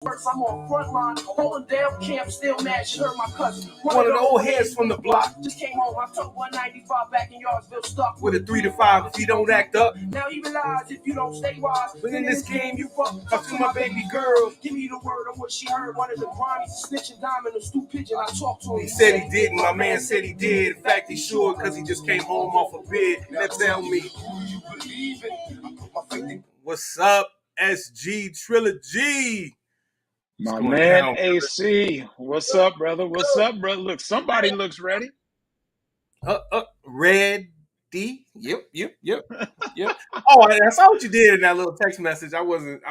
First, I'm on front line, holding down camp, still mad. She heard my cousin. One of the old heads from the block. Just came home, I took 195 back in Yardsville, stuck With a 3 to 5 if you don't act up. Now he realize if you don't stay wise, but in this game you fuck to my baby girl. Give me the word on what she heard. One of the grimy snitching diamond, a stoop pigeon. I talked to him. He said he didn't. My man said he did. In fact, he's sure because he just came home off a bid. Now tell me, what's up, SG Trilogy? My man down, AC, what's up, brother? What's up, brother? Look, somebody looks ready. Ready? Yep. Oh, I saw what you did in that little text message. I wasn't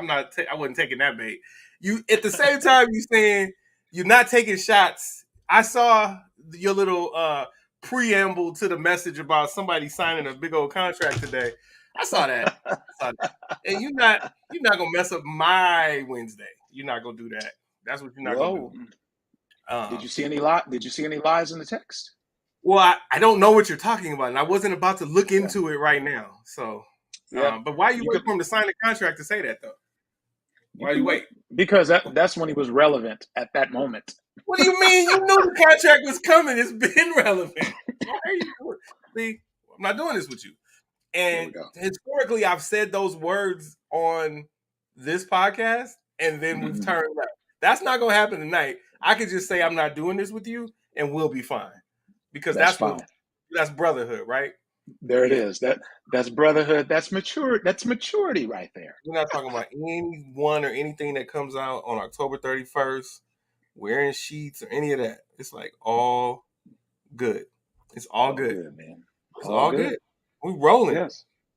taking that bait. You at the same time you saying you're not taking shots. I saw your little preamble to the message about somebody signing a big old contract today. I saw that. And you're not gonna mess up my Wednesday. You're not gonna do that. That's what you're not gonna do. Did you see any lies in the text? Well, I don't know what you're talking about, and I wasn't about to look into it right now. So, but why you wait for him to sign the contract to say that, though? Why you wait? Because that's when he was relevant at that moment. What do you mean? You knew the contract was coming. It's been relevant. Why are you doing it? See, I'm not doing this with you. And historically, I've said those words on this podcast, and then we've turned left. That's not going to happen tonight. I could just say I'm not doing this with you, and we'll be fine. Because that's brotherhood, right? There it is. That's brotherhood. That's mature. That's maturity right there. We're not talking about anyone or anything that comes out on October 31st, wearing sheets or any of that. It's like all good. It's all good, man. It's all good. We rolling.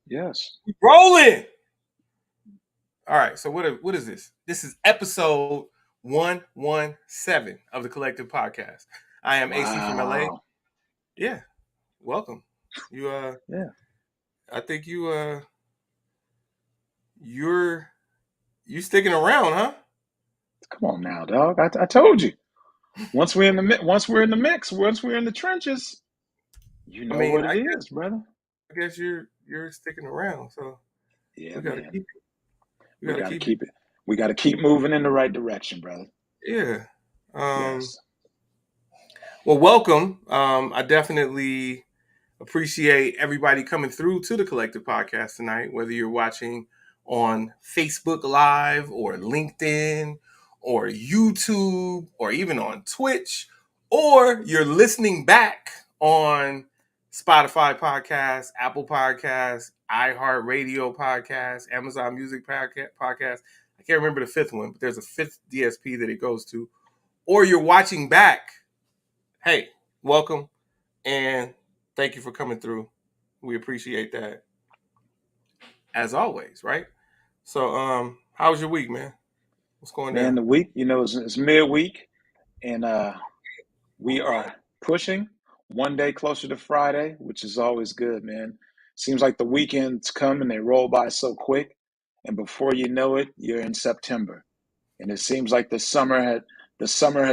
Yes. We rolling. All right. So what is this? This is episode 117 of the Collective Podcast. I am AC from LA. Yeah, welcome. You I think you're sticking around, huh? Come on now, dog. I told you. Once we're in the mix, once we're in the trenches, you know what it is, brother. I guess you're sticking around, so yeah, we gotta keep it. We gotta keep it. We gotta keep moving in the right direction, brother. Yeah. Yes. Well, welcome. I definitely appreciate everybody coming through to the Collective Podcast tonight, whether you're watching on Facebook Live or LinkedIn or YouTube or even on Twitch, or you're listening back on Spotify Podcasts, Apple Podcasts, iHeartRadio Podcasts, Amazon Music Podcast. I can't remember the fifth one, but there's a fifth DSP that it goes to. Or you're watching back. Hey, welcome, and thank you for coming through. We appreciate that, as always, right? So, how was your week, man? What's going on? Man, the week, it's midweek, and we are pushing one day closer to Friday, which is always good, man. Seems like the weekends come and they roll by so quick, and before you know it, you're in September, and it seems like the summer had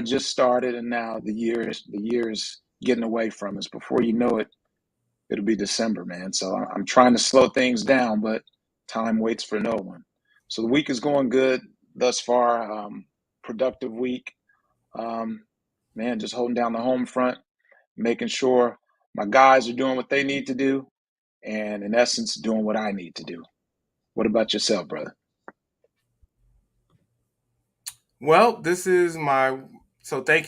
just started, and now the year is getting away from us. Before you know it, it'll be December, man. So I'm trying to slow things down, but time waits for no one. So the week is going good thus far. Productive week. Man, just holding down the home front, making sure my guys are doing what they need to do, and in essence, doing what I need to do. What about yourself, brother? Well, thank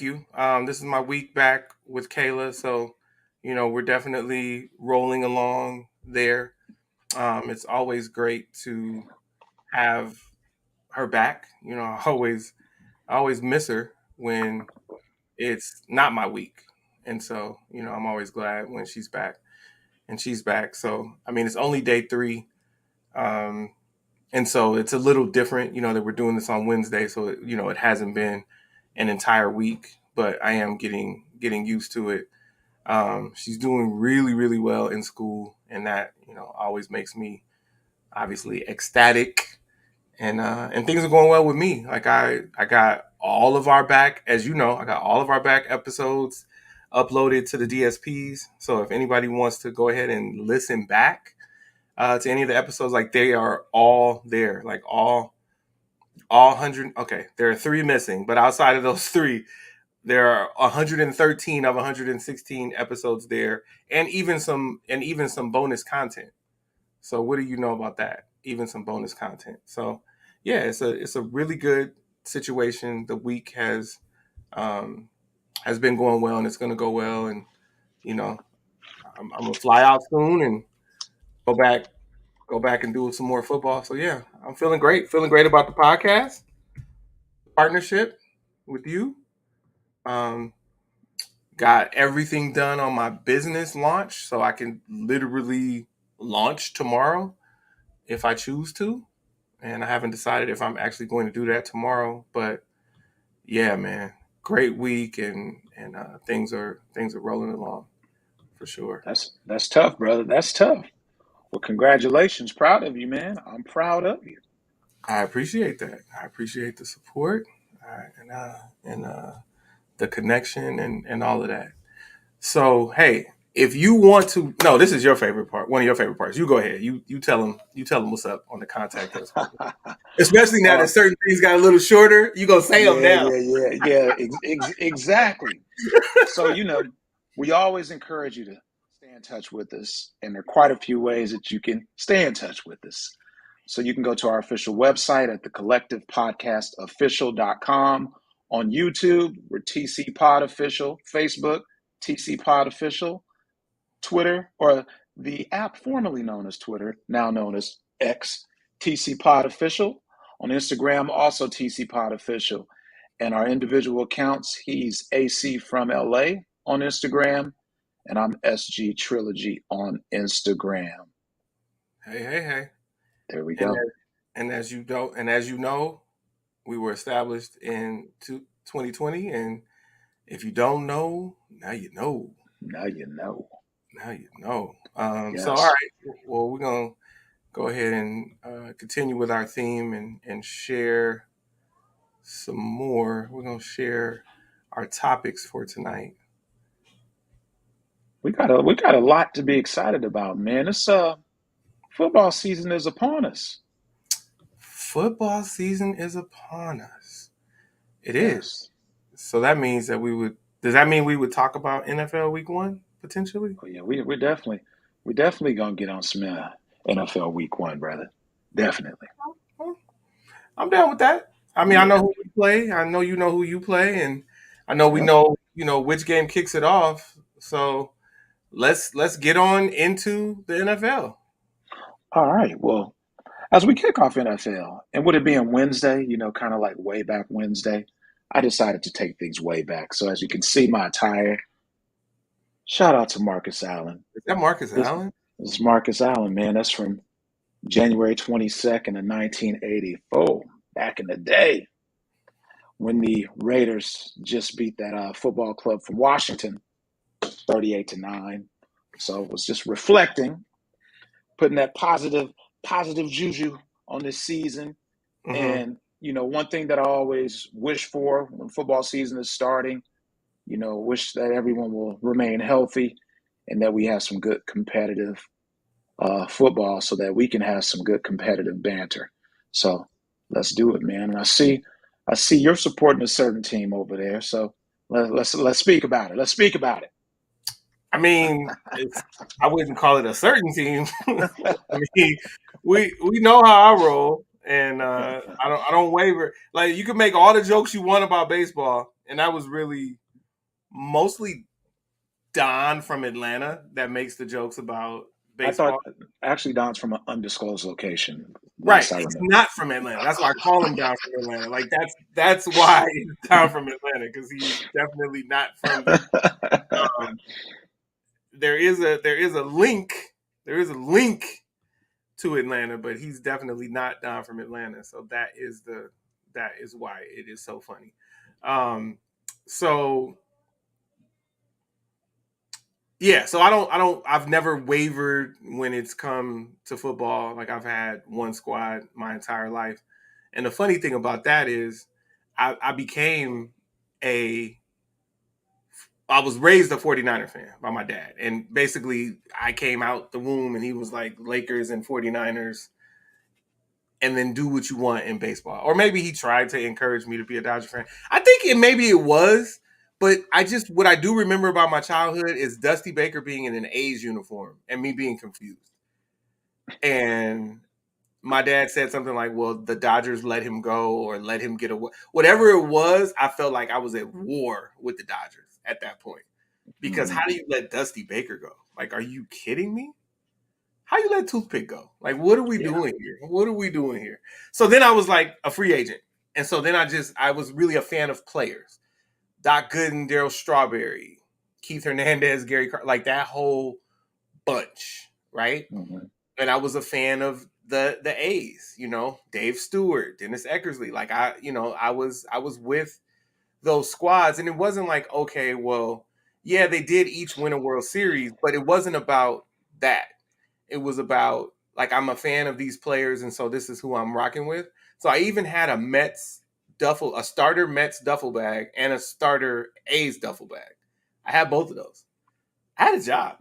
you. This is my week back with Kayla. So, we're definitely rolling along there. It's always great to have her back. I always miss her when it's not my week. And so, I'm always glad when she's back. So, it's only day 3. And so it's a little different, that we're doing this on Wednesday. So, it hasn't been an entire week, but I am getting used to it. She's doing really, really well in school, and that, always makes me obviously ecstatic, and things are going well with me. Like I got all of our back, as you know, I got all of our back episodes uploaded to the DSPs. So if anybody wants to go ahead and listen back to any of the episodes, like they are all there, like all all 100. Okay, there are 3 missing, but outside of those 3, there are 113 of 116 episodes there, and even some bonus content. So what do you know about that? Even some bonus content. So yeah, it's a really good situation. The week has been going well, and it's going to go well. And you know, I'm gonna fly out soon and go back and do some more football. So yeah, I'm feeling great about the podcast partnership with you. Um, got everything done on my business launch, so I can literally launch tomorrow if I choose to. And I haven't decided if I'm actually going to do that tomorrow. But yeah, man, great week, and things are rolling along for sure. That's tough, brother. That's tough. Well, congratulations. Proud of you, man. I'm proud of you. I appreciate that. I appreciate the support and the connection and all of that. So hey, if you want to, no, this is your favorite part. One of your favorite parts. You go ahead. You tell them. You tell them what's up on the contact us. Especially now Uh, that certain things got a little shorter, you gonna say them now. exactly. So, we always encourage you to stay in touch with us, and there are quite a few ways that you can stay in touch with us. So you can go to our official website at thecollectivepodcastofficial.com. On YouTube, we're TC Pod Official. Facebook, TC Pod Official. Twitter, or the app formerly known as Twitter, now known as X, TC Pod Official. On Instagram, also TC Pod Official. And our individual accounts, he's AC from LA on Instagram, and I'm SG Trilogy on Instagram. Hey. There we And go. as you know, we were established in 2020, and if you don't know, now you know. Now you know. Now you know. So all Yes. right, well we're gonna go ahead and continue with our theme and share some more. We're gonna share our topics for tonight. We got a lot to be excited about, man. It's football season is upon us. Football season is upon us. It is. Yes. So that means that we would. Does that mean we would talk about NFL Week 1 potentially? Oh yeah, we definitely gonna get on some NFL Week 1, brother. Definitely. Well, I'm down with that. I mean, I know Yeah. who we play. I know you know who you play, and I know we Yep. know which game kicks it off. So let's get on into the NFL. All right. Well, as we kick off NFL, and with it being Wednesday, kind of like way back Wednesday, I decided to take things way back. So as you can see, my attire. Shout out to Marcus Allen. Is that Marcus This, Allen? this is Marcus Allen, man. That's from January 22nd of 1984, back in the day when the Raiders just beat that football club from Washington 38-9. So it was just reflecting, putting that positive juju on this season. Mm-hmm. And one thing that I always wish for when football season is starting, wish that everyone will remain healthy and that we have some good competitive football so that we can have some good competitive banter. So let's do it, man. And I see you're supporting a certain team over there. So let's speak about it. Let's speak about it. I mean, I wouldn't call it a certain team. I mean, we know how I roll, and I don't waver. Like you can make all the jokes you want about baseball, and that was really mostly Don from Atlanta that makes the jokes about I thought baseball. actually Don's from an undisclosed location. Right, Last I he's remember. not from Atlanta. That's why I call him Don from Atlanta. Like that's why he's Don from Atlanta because he's definitely not from there. Um, there is a link. There is a link to Atlanta, but he's definitely not Don from Atlanta. So that is why it is so funny. So yeah, so I've never wavered when it's come to football. Like I've had one squad my entire life. And the funny thing about that is I became I was raised a 49er fan by my dad. And basically I came out the womb and he was like Lakers and 49ers and then do what you want in baseball. Or maybe he tried to encourage me to be a Dodger fan. I think maybe it was, but what I do remember about my childhood is Dusty Baker being in an A's uniform and me being confused. And my dad said something like, well, the Dodgers let him go or let him get away. Whatever it was, I felt like I was at war with the Dodgers at that point. Because how do you let Dusty Baker go? Like, are you kidding me? How you let Toothpick go? Like, what are we doing here? What are we doing here? So then I was like a free agent. And so then I was really a fan of players. Doc Gooden, Darryl Strawberry, Keith Hernandez, Gary Carter, like that whole bunch, right? Mm-hmm. And I was a fan of the A's, Dave Stewart, Dennis Eckersley. Like I was with those squads, and it wasn't like, okay, well, yeah, they did each win a World Series, but it wasn't about that. It was about like I'm a fan of these players, and so this is who I'm rocking with. So I even had a starter Mets duffel bag and a starter A's duffel bag. I had both of those. I had a job.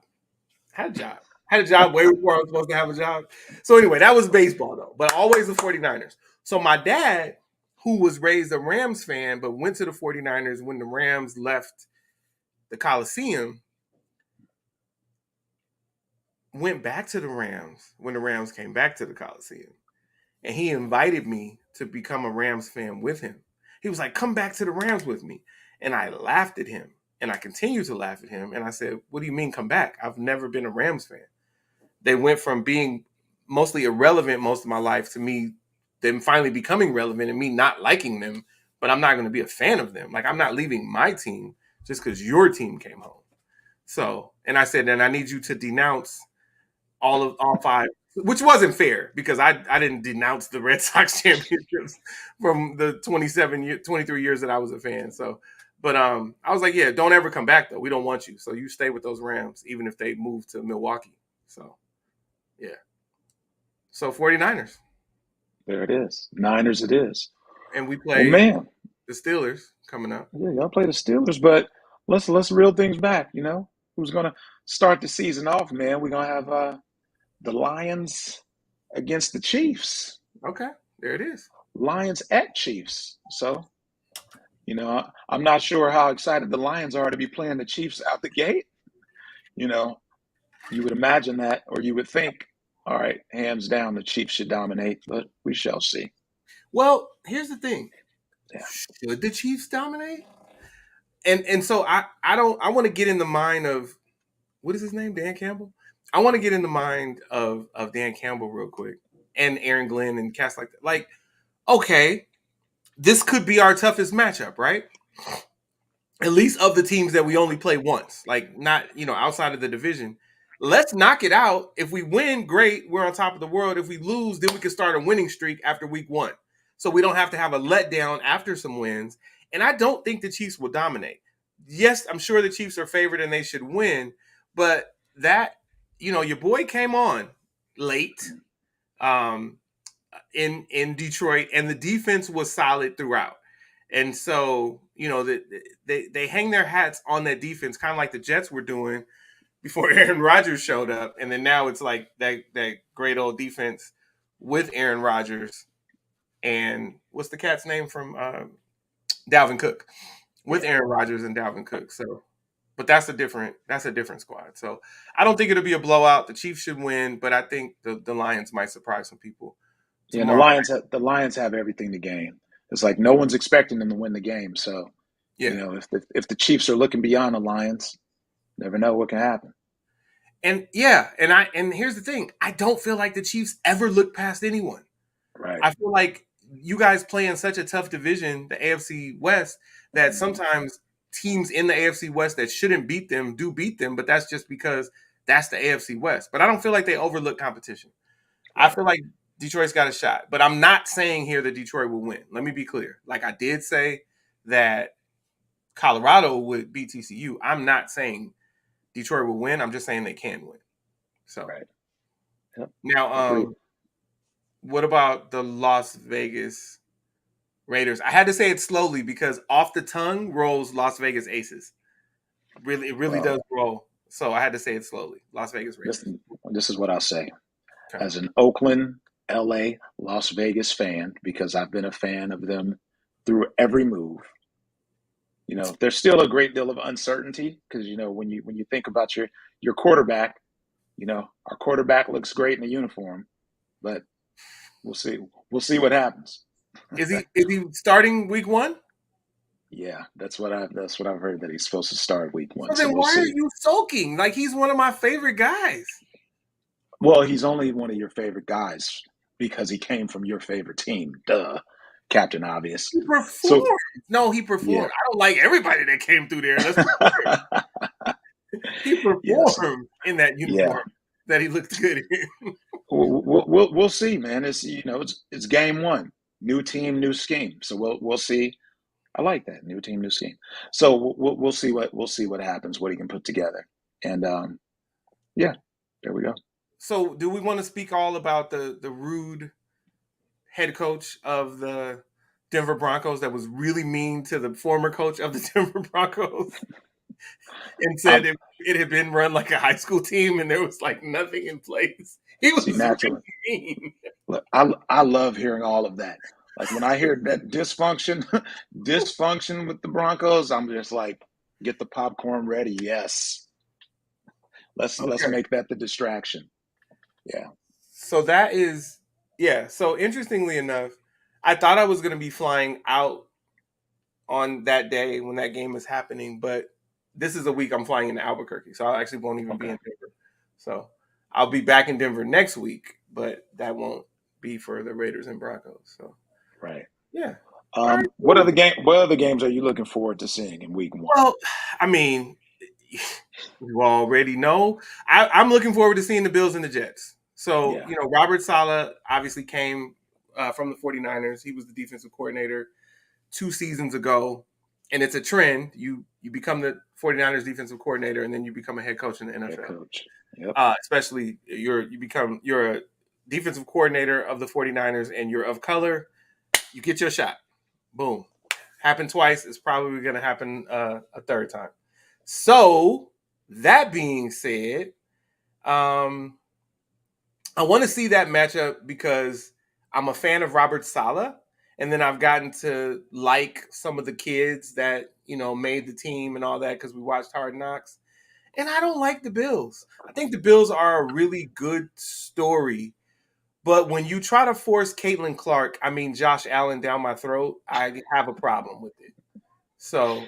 Had a job way before I was supposed to have a job. So anyway, that was baseball though, but always the 49ers. So my dad, who was raised a Rams fan, but went to the 49ers when the Rams left the Coliseum, went back to the Rams when the Rams came back to the Coliseum. And he invited me to become a Rams fan with him. He was like, come back to the Rams with me. And I laughed at him. And I continued to laugh at him. And I said, what do you mean come back? I've never been a Rams fan. They went from being mostly irrelevant most of my life to me, them finally becoming relevant and me not liking them, but I'm not going to be a fan of them. Like, I'm not leaving my team just because your team came home. So, and I said, and I need you to denounce all five, which wasn't fair because I didn't denounce the Red Sox championships from the 23 years that I was a fan. So, but I was like, yeah, don't ever come back though. We don't want you. So you stay with those Rams, even if they move to Milwaukee. So, yeah. So 49ers. There it is. Niners it is. And we play man. the Steelers coming up. Yeah, y'all play the Steelers, but let's reel things back, Who's gonna start the season off, man? We're gonna have the Lions against the Chiefs. Okay, there it is. Lions at Chiefs. So, I'm not sure how excited the Lions are to be playing the Chiefs out the gate. You would imagine that, or you would think, all right, hands down, the Chiefs should dominate, but we shall see. Well, here's the thing. Yeah. Should the Chiefs dominate? And so I want to get in the mind of, what is his name? Dan Campbell? I want to get in the mind of Dan Campbell real quick, and Aaron Glenn and cast like that. Like, okay, this could be our toughest matchup, right? At least of the teams that we only play once, like not, outside of the division. Let's knock it out. If we win, great. We're on top of the world. If we lose, then we can start a winning streak after week 1. So we don't have to have a letdown after some wins. And I don't think the Chiefs will dominate. Yes, I'm sure the Chiefs are favored and they should win. But that, your boy came on late in Detroit, and the defense was solid throughout. And so, they hang their hats on that defense, kind of like the Jets were doing before Aaron Rodgers showed up. And then now it's like that great old defense with Aaron Rodgers and what's the cat's name from Dalvin Cook, with Aaron Rodgers and Dalvin Cook. So, but that's a different squad. So I don't think it'll be a blowout. The Chiefs should win, but I think the Lions might surprise some people tomorrow. Yeah, the Lions have everything to gain. It's like no one's expecting them to win the game. So, yeah. If the Chiefs are looking beyond the Lions, never know what can happen. And yeah, and here's the thing. I don't feel like the Chiefs ever look past anyone. Right. I feel like you guys play in such a tough division, the AFC West, that sometimes teams in the AFC West that shouldn't beat them do beat them, but that's just because that's the AFC West. But I don't feel like they overlook competition. I feel like Detroit's got a shot, but I'm not saying here that Detroit will win. Let me be clear. Like I did say that Colorado would beat TCU. I'm not saying Detroit will win. I'm just saying they can win. So right. Yep. Now, what about the Las Vegas Raiders? I had to say it slowly because off the tongue rolls Las Vegas Aces. It really does roll. So I had to say it slowly. Las Vegas Raiders. This is what I'll say. Okay. As an Oakland LA, Las Vegas fan because I've been a fan of them through every move. There's still a great deal of uncertainty because when you think about your quarterback, our quarterback looks great in a uniform, but we'll see. We'll see what happens. Is he starting week 1? Yeah, that's what I've heard that he's supposed to start week So 1. So then we'll why are see. you sulking? Like, he's one of my favorite guys. Well, he's only one of your favorite guys because he came from your favorite team. Duh, Captain Obvious. He performed. So No, he performed. yeah, I don't like everybody that came through there. Let's be clear. He yes, performed in that yeah. uniform that he looked good in. We'll see, man. It's game 1, new team, new scheme. So we'll see. I like that, new team, new scheme. So we'll see what happens, what he can put together, and yeah, there we go. So, do we want to speak all about the rude head coach of the Denver Broncos that was really mean to the former coach of the Denver Broncos and I said it had been run like a high school team and there was like nothing in place? He was see naturally. really mean. Look, I love hearing all of that. Like when I hear that dysfunction with the Broncos, I'm just like, get the popcorn ready. Yes, let's Okay. make that the distraction. Yeah. So that is, yeah. So interestingly enough, I thought I was going to be flying out on that day when that game is happening, but this is a week I'm flying into Albuquerque, so I actually won't even be Okay. in Denver. So I'll be back in Denver next week, but that won't be for the Raiders and Broncos. So Right. yeah. All right, What cool. other games are you looking forward to seeing in week 1? Well, I mean, you already know. I'm looking forward to seeing the Bills and the Jets. So, Yeah. Robert Saleh obviously came from the 49ers. He was the defensive coordinator 2 seasons ago. And it's a trend. You become the 49ers defensive coordinator and then you become a head coach in the Head NFL. coach. Yep. Especially you're a defensive coordinator of the 49ers and you're of color, you get your shot. Boom. Happened twice. It's probably going to happen a third time. So, that being said, I want to see that matchup because I'm a fan of Robert Saleh, and then I've gotten to like some of the kids that made the team and all that because we watched Hard Knocks. And I don't like the Bills. I think the Bills are a really good story, but when you try to force Caitlin Clark, Josh Allen down my throat, I have a problem with it. So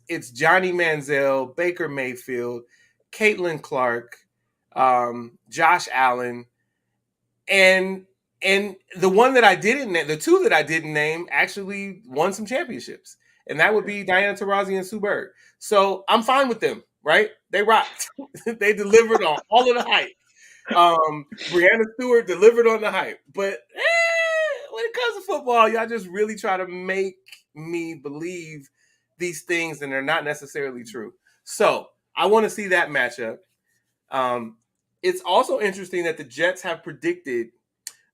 it's Johnny Manziel, Baker Mayfield, Caitlin Clark, Josh Allen, and the one that I didn't name, the two that I didn't name actually won some championships, and that would be Diana Taurasi and Sue Bird. So I'm fine with them, right? They rocked. They delivered on all of the hype. Breanna Stewart delivered on the hype, but when it comes to football, y'all just really try to make me believe these things, and they're not necessarily true. So I want to see that matchup. It's also interesting that the Jets have predicted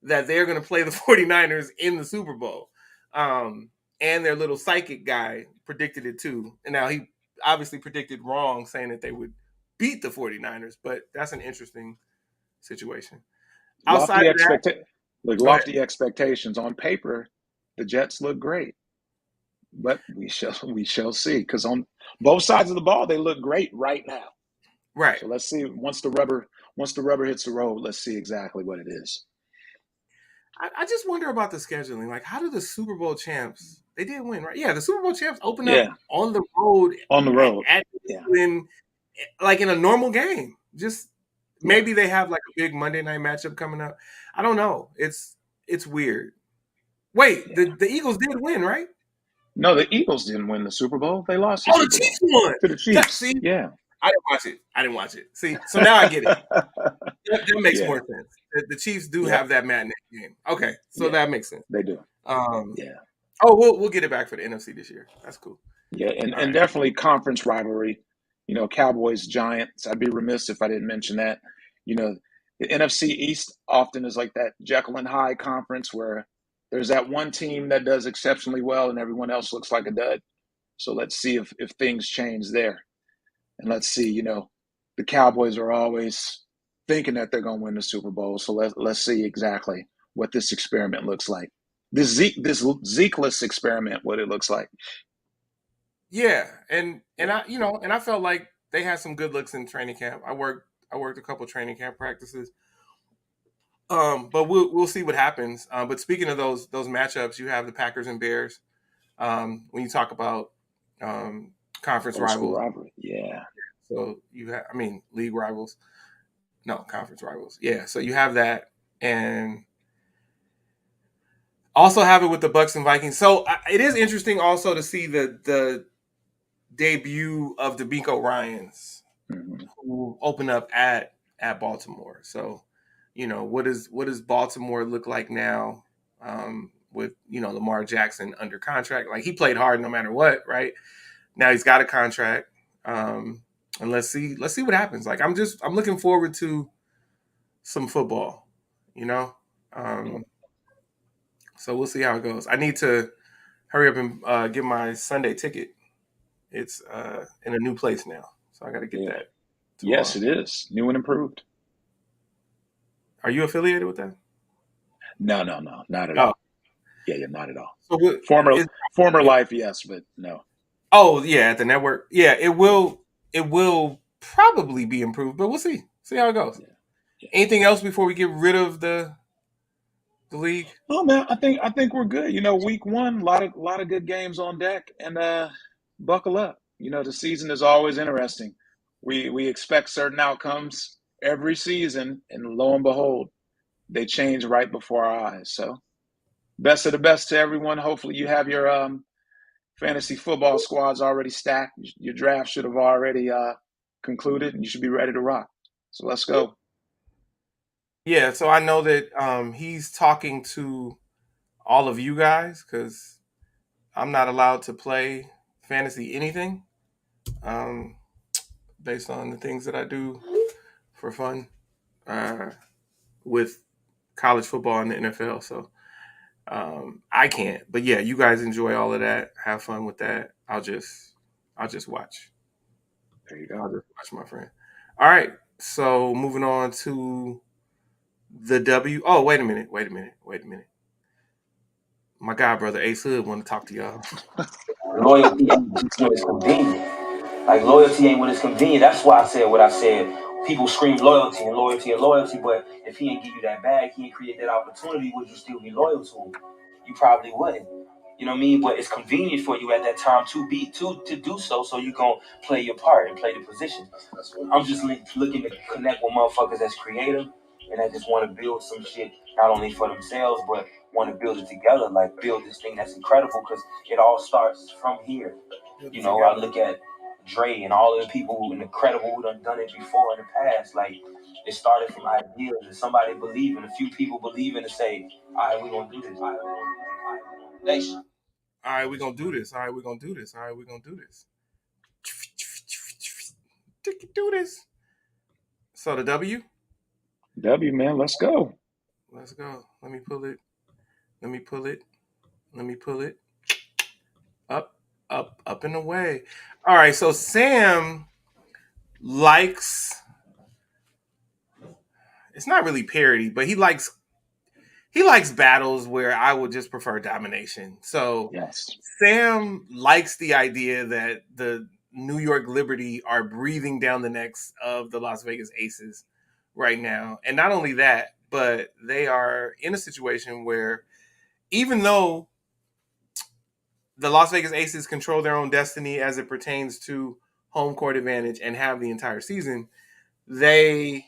that they're going to play the 49ers in the Super Bowl. And their little psychic guy predicted it too. And now he obviously predicted wrong, saying that they would beat the 49ers, but that's an interesting situation. Outside Lofty of that, go ahead. lofty expectations on paper. The Jets look great, but we shall see because on both sides of the ball they look great right now. Right. So let's see once the rubber hits the road. Let's see exactly what it is. I just wonder about the scheduling. Like, how do the Super Bowl champs? They did win, right? Yeah, the Super Bowl champs open up Yeah, on the road on the road. at Yeah, in like in a normal game. Just yeah, maybe they have like a big Monday night matchup coming up. I don't know. It's weird. Wait, yeah. the Eagles did win, right? No, the Eagles didn't win the Super Bowl. They lost the Oh, the Super Chiefs Bowl won. to the Chiefs. See, Yeah, I didn't watch it. See, so now I get it. That makes yeah, more sense. The Chiefs do yep, have that matinee game. Okay, so yeah. that makes sense. They do. Um, Yeah, oh, we'll get it back for the NFC this year. That's cool. yeah, and All and right. definitely conference rivalry. Cowboys Giants. I'd be remiss if I didn't mention that. You know, the NFC East often is like that Jekyll and Hyde conference where there's that one team that does exceptionally well and everyone else looks like a dud. So let's see if things change there. And let's see, the Cowboys are always thinking that they're going to win the Super Bowl. So let's see exactly what this experiment looks like. This Zekeless experiment, what it looks like. Yeah, and Yeah. I felt like they had some good looks in training camp. I worked a couple training camp practices. But we'll see what happens. But speaking of those matchups, you have the Packers and Bears. When you talk about um, conference Old school rivals, rivalry. Yeah. so league rivals. No, conference rivals. Yeah, so you have that, and also have it with the Bucks and Vikings. So it is interesting also to see the debut of DeBinko Ryans, Hmm. who open up at Baltimore. So, what does Baltimore look like now, with Lamar Jackson under contract? Like, he played hard no matter what, right? Now he's got a contract, and let's see what happens. Like, I'm looking forward to some football, you know. Yeah. Um, so we'll see how it goes. I need to hurry up and get my Sunday ticket. It's in a new place now, so I got to get Yeah. that Yes, tomorrow. it is new and improved. Are you affiliated with that? No, no, no, not at Oh, all. Yeah, yeah, not at all. so what Former is? former life, yes, but no. Oh, yeah, at the network. Yeah, it will. It will probably be improved, but we'll see. See how it goes. Yeah, yeah. Anything else before we get rid of the league? Oh man, I think we're good. Week one, lot of good games on deck, and buckle up. The season is always interesting. We expect certain outcomes every season, and lo and behold, they change right before our eyes. So, best of the best to everyone. Hopefully, you have your fantasy football squads already stacked. Your draft should have already concluded, and you should be ready to rock. So let's go. Yeah. So I know that he's talking to all of you guys because I'm not allowed to play fantasy anything, um, based on the things that I do for fun, uh, with college football and the NFL. So I can't. But yeah, you guys enjoy all of that. Have fun with that. I'll just watch. There you I'll go. just watch, my friend. All right. So moving on to the W. Oh, wait a minute. Wait a minute. Wait a minute. My god, brother Ace Hood, want to talk to y'all. Loyalty ain't just when it's convenient. Like loyalty ain't when it's convenient. That's why I said what I said. People scream loyalty and loyalty and loyalty, but if he ain't give you that bag, he ain't create that opportunity, would you still be loyal to him? You probably wouldn't. You know what I mean? But it's convenient for you at that time to do so, so you gonna play your part and play the position. I'm just looking to connect with motherfuckers that's creative and that just want to build some shit not only for themselves but want to build it together, like build this thing that's incredible because it all starts from here. Build it You know, I together. look at Dre and all of the people who incredible who done it before in the past. Like it started from ideas and somebody believing, a few people believing to say, all right, we're gonna do this, all right, we're gonna do this, all right, we're gonna do this. All right, we're gonna do this. All right, we're gonna do this. All right, we're gonna do this. Do this. So the W. W man, let's go. Let's go. Let me pull it. Let me pull it. Let me pull it. Up, up and away. All right. So Sam likes. It's not really parody, but he likes battles where I would just prefer domination. So Yes. Sam likes the idea that the New York Liberty are breathing down the necks of the Las Vegas Aces right now. And not only that, but they are in a situation where, even though the Las Vegas Aces control their own destiny as it pertains to home court advantage and have the entire season, they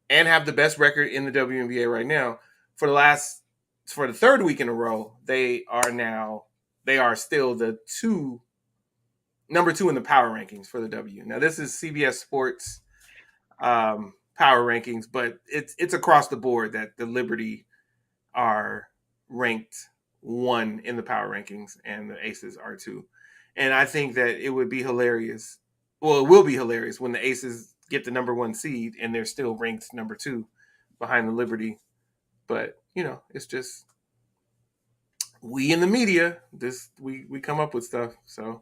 and have the best record in the WNBA right now. For the third week in a row, they are still the number two in the power rankings for the W. Now this is CBS Sports power rankings, but it's across the board that the Liberty are ranked one in the power rankings and the Aces are two. And I think that it would be hilarious. Well, it will be hilarious when the Aces get the number one seed and they're still ranked number two behind the Liberty. But it's just we in the media. We come up with stuff. So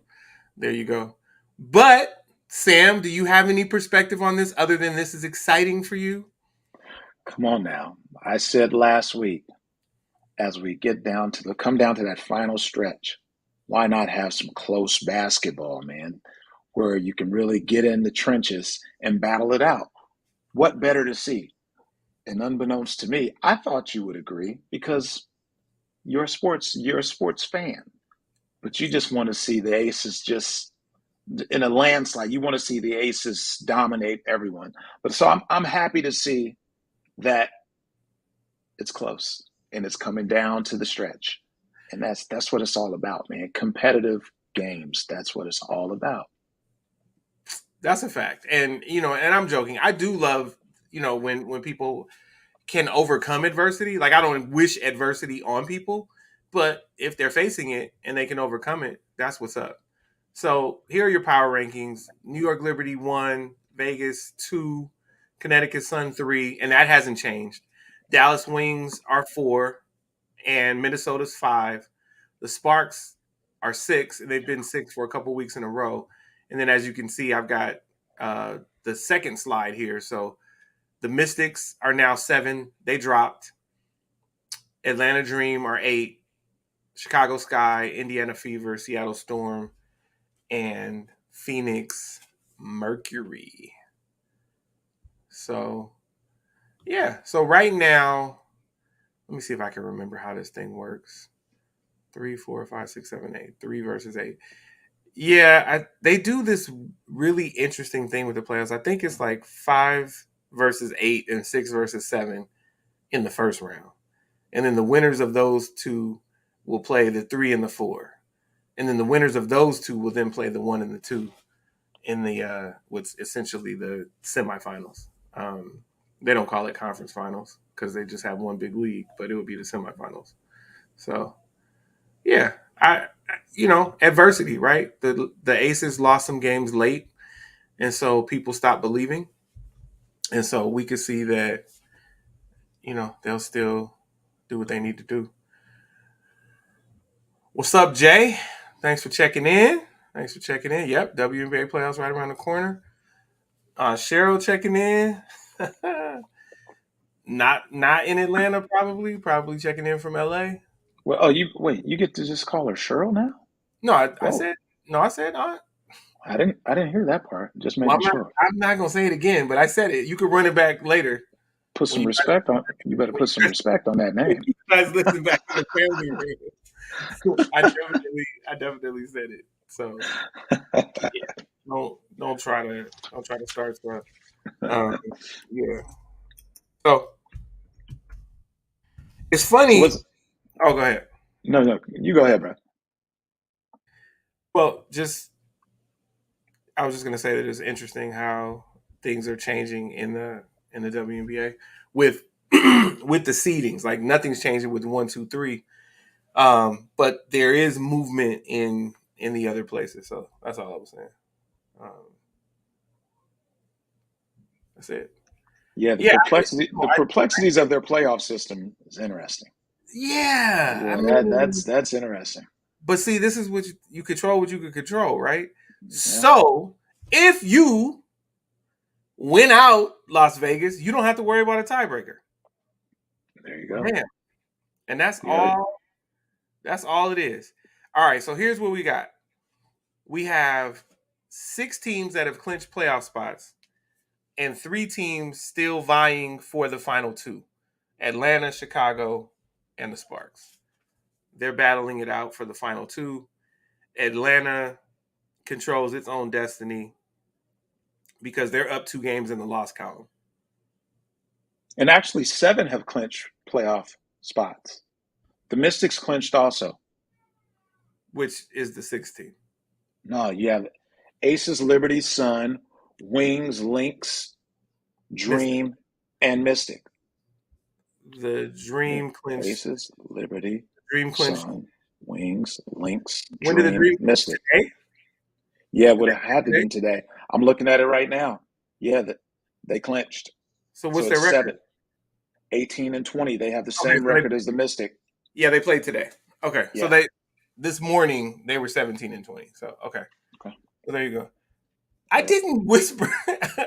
there you go. But Sam, do you have any perspective on this other than this is exciting for you? Come on now. I said last week, as we come down to that final stretch, why not have some close basketball, man, where you can really get in the trenches and battle it out? What better to see? And unbeknownst to me, I thought you would agree because you're a sports fan, but you just want to see the Aces just in a landslide. You want to see the Aces dominate everyone. But so I'm happy to see that it's close and it's coming down to the stretch. And that's what it's all about, man. Competitive games. That's what it's all about. That's a fact. And and I'm joking. I do love, when people can overcome adversity. Like I don't wish adversity on people, but if they're facing it and they can overcome it, that's what's up. So here are your power rankings. New York Liberty 1, Vegas 2, Connecticut Sun 3, and that hasn't changed. Dallas Wings are 4, and Minnesota's 5. The Sparks are 6, and they've been 6 for a couple weeks in a row. And then as you can see, I've got the second slide here. So the Mystics are now 7. They dropped. Atlanta Dream are 8. Chicago Sky, Indiana Fever, Seattle Storm, and Phoenix Mercury. So, yeah. So right now, let me see if I can remember how this thing works. 3, 4, 5, 6, 7, 8. 3 versus 8. Yeah, they do this really interesting thing with the playoffs. I think it's like 5 versus 8 and 6 versus 7 in the first round. And then the winners of those two will play the 3 and the 4. And then the winners of those two will then play the 1 and the 2 in the what's essentially the semifinals. They don't call it conference finals because they just have one big league, but it would be the semifinals. So, yeah, adversity, right? The Aces lost some games late, and so people stopped believing, and so we could see that, they'll still do what they need to do. What's up, Jay? Thanks for checking in. Yep, WNBA playoffs right around the corner. Cheryl checking in. Not in Atlanta, probably checking in from LA. Well, oh, you get to just call her Cheryl now? No, I Whoa. said no. I said I didn't hear that part. Just well, making sure. I'm not gonna say it again, but I said it. You could run it back later Put when some respect on. You better put some respect on that name. you guys listen back to the family room. I definitely said it. So yeah, don't try to start stuff. Yeah. So it's So funny. what's Oh, go ahead. no, you go ahead, bro. Well, I was just gonna say that it's interesting how things are changing in the WNBA with with the seedings. Like nothing's changing with 1, 2, 3, but there is movement in the other places. So that's all I was saying. Um, that's it. Yeah, Yeah, the perplexities of their playoff system is interesting. yeah. I Yeah, mean, that's interesting. but see, this is what you control. What you can control, right? Yeah, So if you win out Las Vegas, you don't have to worry about a tiebreaker. there you go. Man, and that's Yeah, all. That's all it is. All right, so here's what we got. We have 6 teams that have clinched playoff spots and 3 teams still vying for the final 2. Atlanta, Chicago, and the Sparks. They're battling it out for the final 2. Atlanta controls its own destiny because they're up 2 games in the loss column, and actually 7 have clinched playoff spots. The Mystics clinched also. which is the 6th team. No, you have Aces, Liberty, Sun, Wings, Lynx, Mystic. Dream, and Mystic. The Yeah. Dream clinched. Aces, Liberty, Dream clinched. Sun, Wings, Lynx, When did the Dream, Dream clinch Mystic. today? Yeah, it Did would they have had to today? been today. I'm looking at it right now. Yeah, they clinched. So So what's their it's record? 7, 18 and 20. They have the Okay, same so record as the Mystic. they played today. Okay, so Yeah. this morning they were 17 and 20. So okay, Okay. so there you go. I didn't whisper.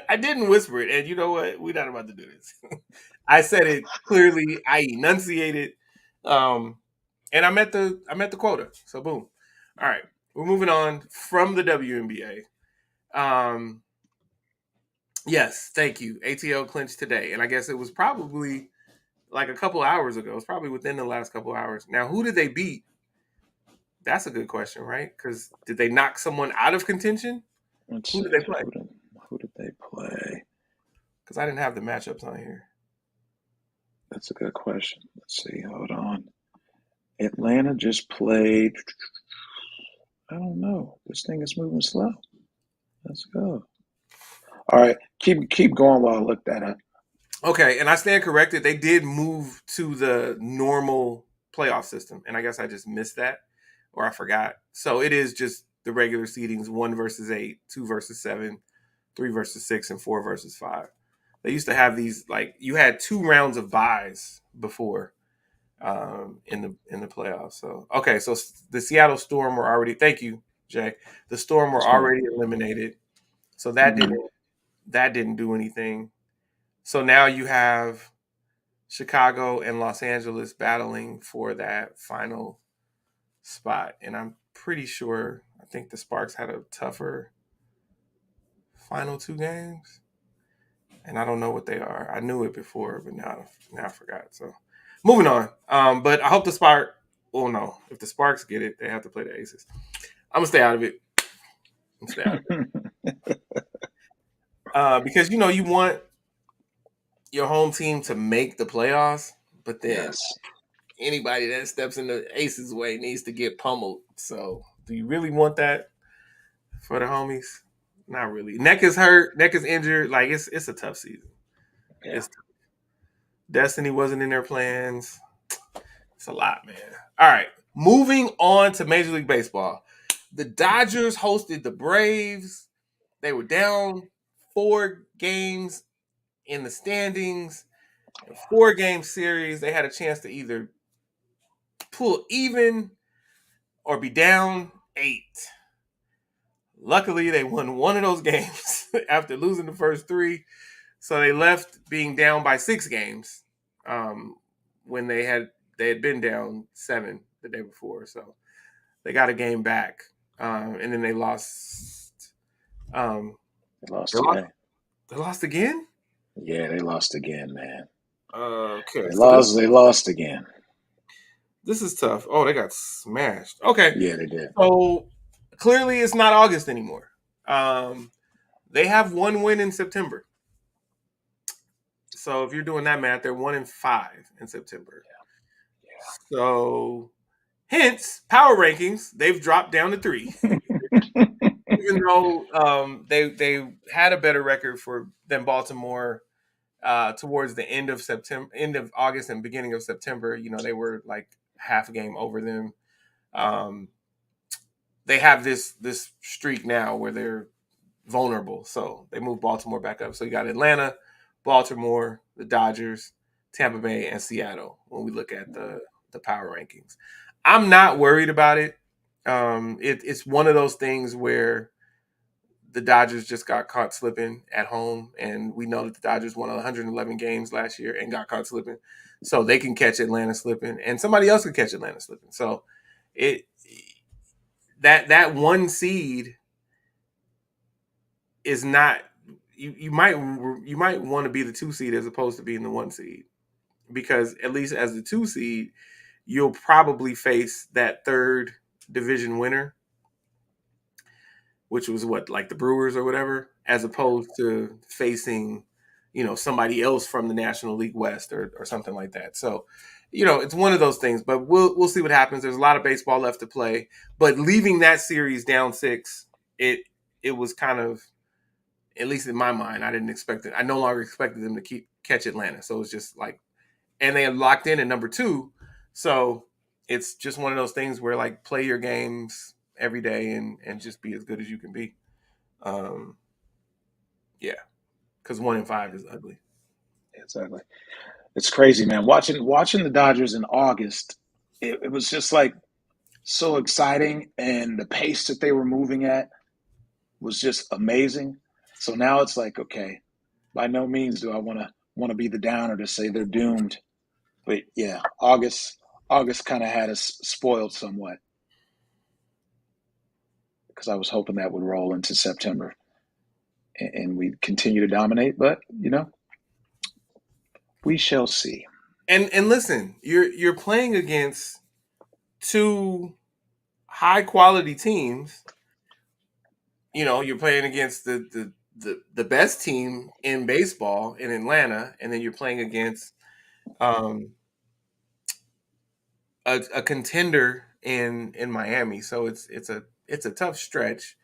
I didn't whisper it, and you know what? We're not about to do this. I said it clearly. I enunciated, and I'm at the quota. So boom. All right, we're moving on from the WNBA. Yes, thank you. ATL clinched today, and I guess it was probably like a couple hours ago. It's probably within the last couple hours. Now, who did they beat? That's a good question, right? Because did they knock someone out of contention? Let's Who see. did they play? Who did they play? Because I didn't have the matchups on here. That's a good question. Let's see. Hold on. Atlanta just played. I don't know. This thing is moving slow. Let's go. All right. Keep going while I look that up. Okay, and I stand corrected. They did move to the normal playoff system, and I guess I just missed that or I forgot. So it is just the regular seedings: 1 versus 8, 2 versus 7, 3 versus 6, and 4 versus 5. They used to have these like you had 2 rounds of buys before in the playoffs. So okay, so the Seattle Storm were already. Thank you, Jay. The Storm were already eliminated, so that didn't do anything. So now you have Chicago and Los Angeles battling for that final spot, and I'm pretty sure I think the Sparks had a tougher final 2 games, and I don't know what they are. I knew it before, but now I forgot. So moving on. But I hope the Spark. Well, no, if the Sparks get it, they have to play the Aces. I'm gonna stay out of it. Because you want your home team to make the playoffs, but then Yes. anybody that steps in the Aces' way needs to get pummeled. So, do you really want that for the homies? Not really. Neck is hurt. Neck is injured. Like it's a tough season. Yeah. It's tough. Destiny wasn't in their plans. It's a lot, man. All right, moving on to Major League Baseball. The Dodgers hosted the Braves. They were down 4 games in the standings. A 4-game series. They had a chance to either pull even or be down 8. Luckily, they won one of those games after losing the first 3. So they left being down by 6 games when they had been down 7 the day before. So they got a game back, and then they lost. They lost They today. They lost again. Yeah, they lost again, man. Okay, They so lost. They lost again. This is tough. Oh, they got smashed. Okay, Yeah, they did. so clearly it's not August anymore. They have 1 win in September. So if you're doing that math, they're 1-5 in September. Yeah. So hence power rankings, they've dropped down to 3. Even though they had a better record than Baltimore towards the end of August and beginning of September, they were like half a game over them. They have this streak now where they're vulnerable, so they moved Baltimore back up. So you got Atlanta, Baltimore, the Dodgers, Tampa Bay, and Seattle when we look at the power rankings. I'm not worried about it. It's one of those things where the Dodgers just got caught slipping at home, and we know that the Dodgers won 111 games last year and got caught slipping. So they can catch Atlanta slipping, and somebody else can catch Atlanta slipping. So that 1 seed is not you might want to be the 2 seed as opposed to being the 1 seed, because at least as the 2 seed, you'll probably face that 3rd division winner, which was like the Brewers or whatever, as opposed to facing, somebody else from the National League West or something like that. So, it's one of those things, but we'll see what happens. There's a lot of baseball left to play, but leaving that series down 6, it was kind of, at least in my mind, I didn't expect it. I no longer expected them to catch Atlanta. So it was just like, and they had locked in at number 2. So it's just one of those things where like play your games every day and just be as good as you can be. Yeah, because 1-5 is ugly. It's ugly. It's crazy, man. Watching the Dodgers in August, it was just like so exciting, and the pace that they were moving at. was just amazing. So now it's like, okay, by no means do I want to be the downer to say they're doomed. But yeah, August kind of had us spoiled somewhat because I was hoping that would roll into September and we'd continue to dominate. But we shall see. And listen, you're playing against two high quality teams. You're playing against the best team in baseball in Atlanta, and then you're playing against um, a contender in Miami. So it's a tough stretch.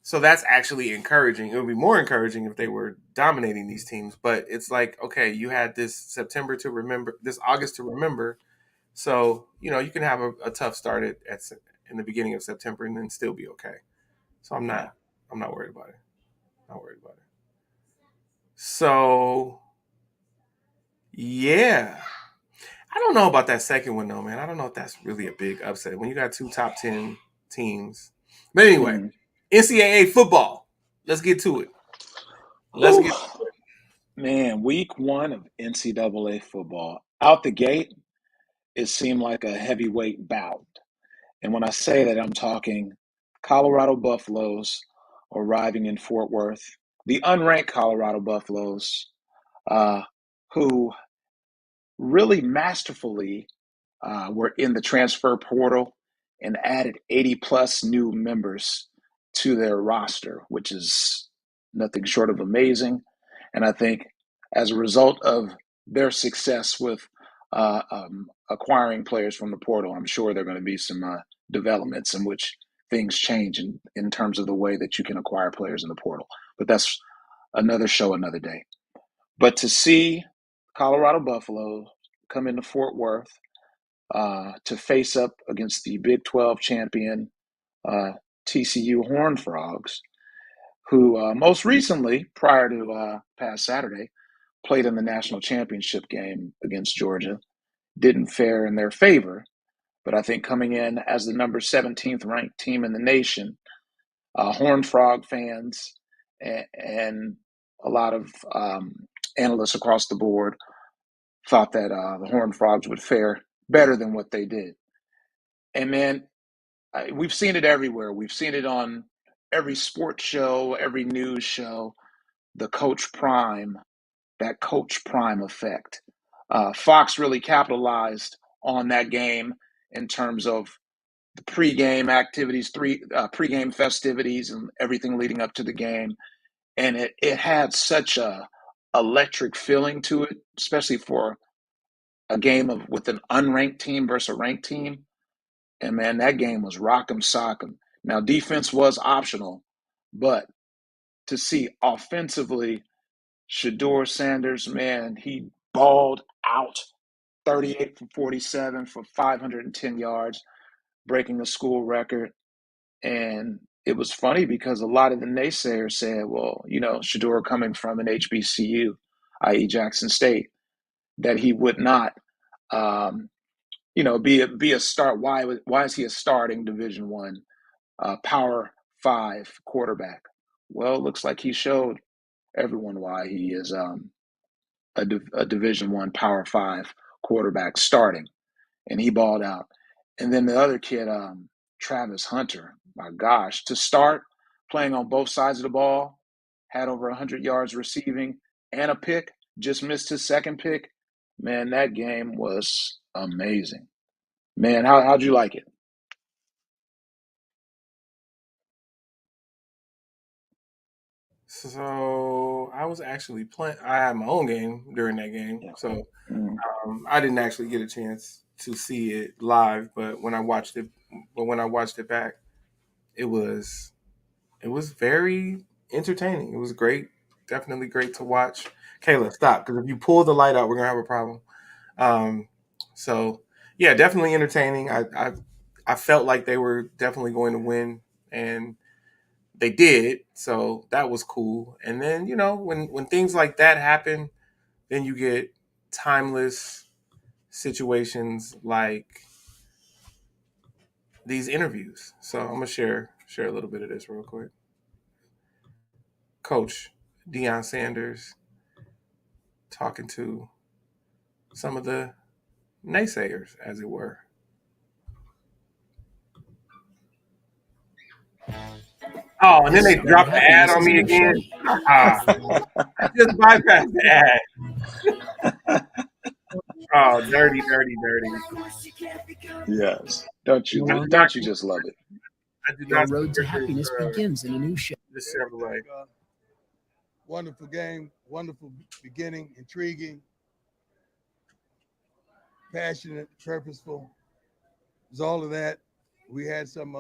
So that's actually encouraging. It would be more encouraging if they were dominating these teams. But it's like, okay, you had this September to remember, this August to remember. So you can have a tough start in the beginning of September and then still be okay. So Yeah. I'm not worried about it. Not worried about it. So yeah, I don't know about that second one though, man. I don't know if that's really a big upset when you got two top 10 teams. But anyway, Mm. NCAA football. Let's get to it. Let's Whew. get. Man, week one of NCAA football. Out the gate, it seemed like a heavyweight bout. And when I say that, I'm talking Colorado Buffaloes arriving in Fort Worth, the unranked Colorado Buffaloes, uh, who really masterfully were in the transfer portal and added 80 plus new members to their roster, which is nothing short of amazing. And I think as a result of their success with acquiring players from the portal, I'm sure there are going to be some developments in which things change in terms of the way that you can acquire players in the portal. But that's another show, another day. But to see Colorado Buffalo come into Fort Worth to face up against the Big 12 champion uh, TCU Horned Frogs, who most recently, prior to past Saturday, played in the national championship game against Georgia, didn't fare in their favor. But I think coming in as the number 17th ranked team in the nation, Horned Frog fans and a lot of analysts across the board thought that the Horned Frogs would fare better than what they did. And man, we've seen it everywhere. We've seen it on every sports show, every news show. The Coach Prime, that Coach Prime effect. Fox really capitalized on that game in terms of the pregame activities, pregame festivities, and everything leading up to the game. And it had such a electric feeling to it, especially for a game with an unranked team versus a ranked team. And man, that game was rock'em sock'em. Now, defense was optional, but to see offensively, Shador Sanders, man, he balled out 38 for 47 for 510 yards, breaking the school record. And it was funny because a lot of the naysayers said, well, Shador coming from an HBCU, i.e., Jackson State, that he would not be a start. Why is he a starting Division One Power Five quarterback? Well, it looks like he showed everyone why he is a Division One Power Five quarterback starting, and he balled out. And then the other kid, Travis Hunter, my gosh, to start playing on both sides of the ball, had over 100 yards receiving and a pick, just missed his second pick. Man, that game was amazing. Man, how'd you like it? So I was actually playing. I had my own game during that game, Yeah. so Mm. I didn't actually get a chance to see it live. But when I watched it back, it was it was very entertaining. It was great, definitely great to watch. Kayla, stop, because if you pull the light out, we're gonna have a problem. Um, so yeah, definitely entertaining. I felt like they were definitely going to win, and they did. So that was cool. And then when things like that happen, then you get timeless situations like these interviews. So I'm gonna share a little bit of this real quick. Coach Deion Sanders talking to some of the naysayers, as it were. Oh, and then they dropped the ad on me again. I just bypassed the ad. Oh, dirty, dirty, dirty. Yes. Don't you I do not, don't you just love it? I do Your not road to support happiness this, begins in a new show. this Chevrolet. Wonderful game, wonderful beginning, intriguing, passionate, purposeful. It was all of that. We had some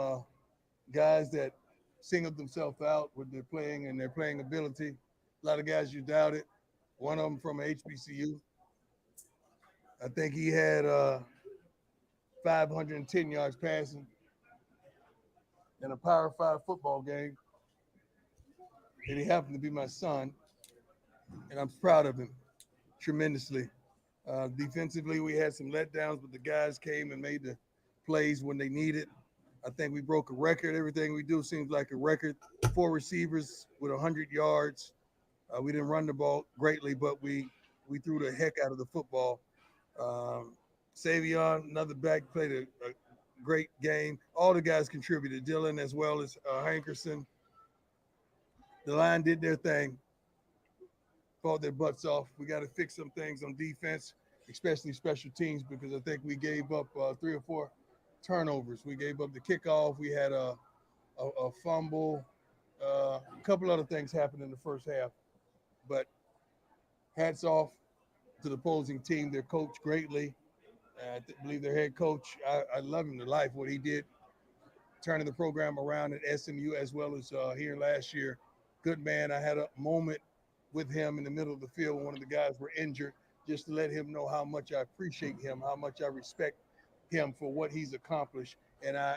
guys that singled themselves out with their playing and their playing ability. A lot of guys you doubted. One of them from HBCU. I think he had 510 yards passing in a Power 5 football game. And he happened to be my son. And I'm proud of him tremendously. Defensively, we had some letdowns, but the guys came and made the plays when they needed. I think we broke a record. Everything we do seems like a record. 4 receivers with 100 yards. We didn't run the ball greatly, but we threw the heck out of the football. Savion, another back, played a great game. All the guys contributed. Dylan as well as Hankerson. The line did their thing. Fought their butts off. We got to fix some things on defense, especially special teams, because I think we gave up 3 or 4 turnovers. We gave up the kickoff. We had a fumble. A couple other things happened in the first half. But hats off to the opposing team. They're coached greatly. I believe their head coach, I love him to life, what he did, turning the program around at SMU as well as here last year. Good man. I had a moment with him in the middle of the field when one of the guys were injured, just to let him know how much I appreciate him, how much I respect him for what he's accomplished. And I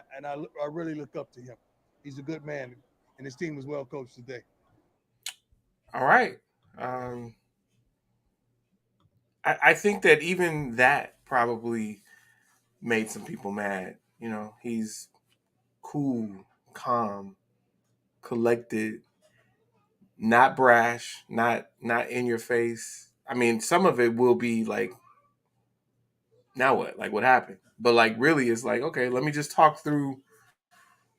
really look up to him. He's a good man, and his team was well coached today. All right. I think that even that probably made some people mad. You know, he's cool, calm, collected, not brash, not in your face. I mean, some of it will be like, now what? Like, what happened? But like, really, it's like, okay, let me just talk through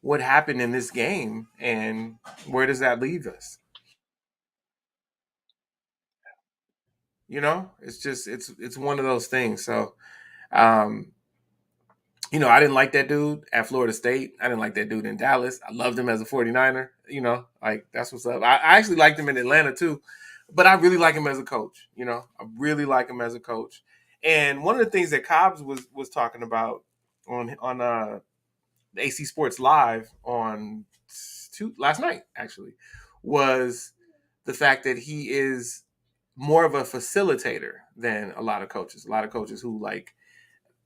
what happened in this game and where does that leave us? You know, it's just it's one of those things. So, um, you know, I didn't like that dude at Florida State. I didn't like that dude in Dallas. I loved him as a 49er. You know, like that's what's up. I actually liked him in Atlanta too, but I really like him as a coach. You know, I really like him as a coach. And one of the things that Cobbs was talking about on the AC Sports Live on last night actually was the fact that he is more of a facilitator than a lot of coaches. A lot of coaches who like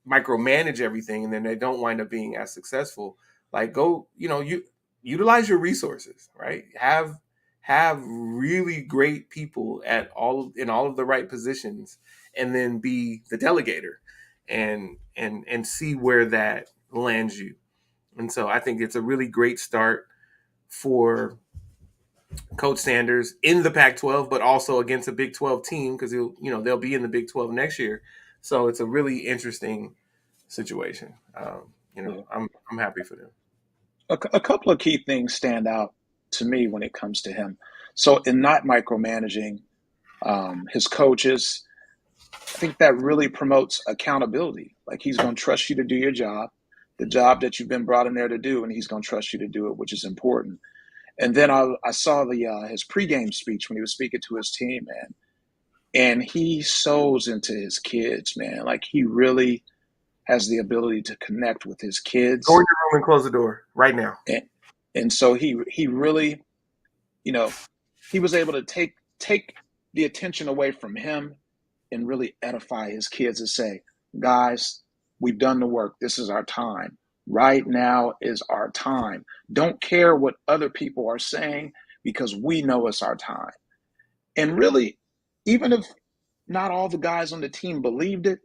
micromanage everything and then they don't wind up being as successful. Like go, you know, you utilize your resources, right? Have really great people at all of the right positions and then be the delegator and see where that lands you. And so I think it's a really great start for Coach Sanders in the Pac-12, but also against a Big 12 team because they'll be in the Big 12 next year. So it's a really interesting situation. I'm happy for them. A couple of key things stand out to me when it comes to him. So in not micromanaging his coaches, I think that really promotes accountability. Like he's going to trust you to do your job, the job that you've been brought in there to do, and he's going to trust you to do it, which is important. And then I saw his pregame speech when he was speaking to his team, man, and he sows into his kids, man. Like he really has the ability to connect with his kids. Go in your room and close the door right now. And so he really, you know, he was able to take the attention away from him and really edify his kids and say, guys, we've done the work. This is our time. Right now is our time. Don't care what other people are saying because we know it's our time. And really, even if not all the guys on the team believed it,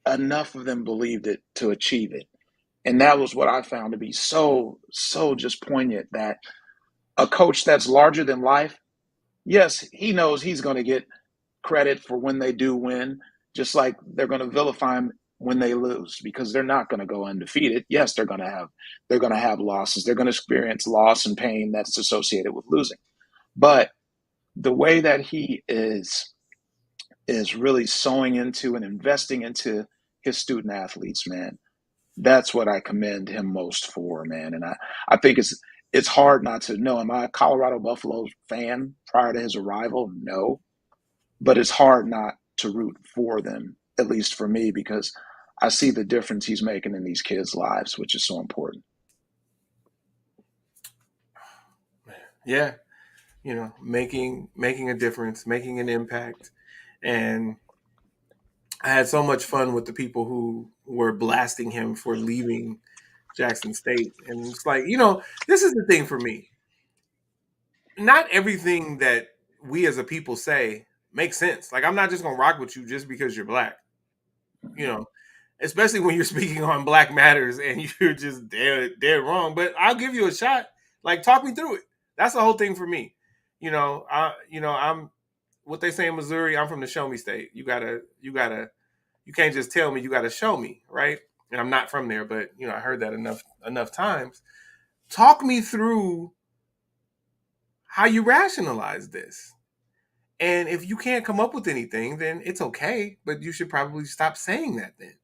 enough of them believed it to achieve it. And that was what I found to be so just poignant, that a coach that's larger than life yes, he knows he's going to get credit for when they do win, just like they're going to vilify him when they lose because they're not going to go undefeated. Yes, they're going to have losses. They're going to experience loss and pain that's associated with losing. But the way that he is really sowing into and investing into his student athletes, man, that's what I commend him most for, man. And I think it's hard not to know. Am I a Colorado Buffaloes fan prior to his arrival? No. But it's hard not to root for them, at least for me, because I see the difference he's making in these kids' lives, which is so important. Yeah, making a difference, making an impact. And I had so much fun with the people who were blasting him for leaving Jackson State. And it's like, this is the thing for me. Not everything that we as a people say makes sense. Like, I'm not just going to rock with you just because you're black, especially when you're speaking on Black Matters and you're just dead wrong. But I'll give you a shot. Like, talk me through it. That's the whole thing for me. I'm what they say in Missouri. I'm from the show me state. You can't just tell me. You gotta show me, right? And I'm not from there, but I heard that enough times. Talk me through how you rationalize this. And if you can't come up with anything, then it's okay. But you should probably stop saying that then.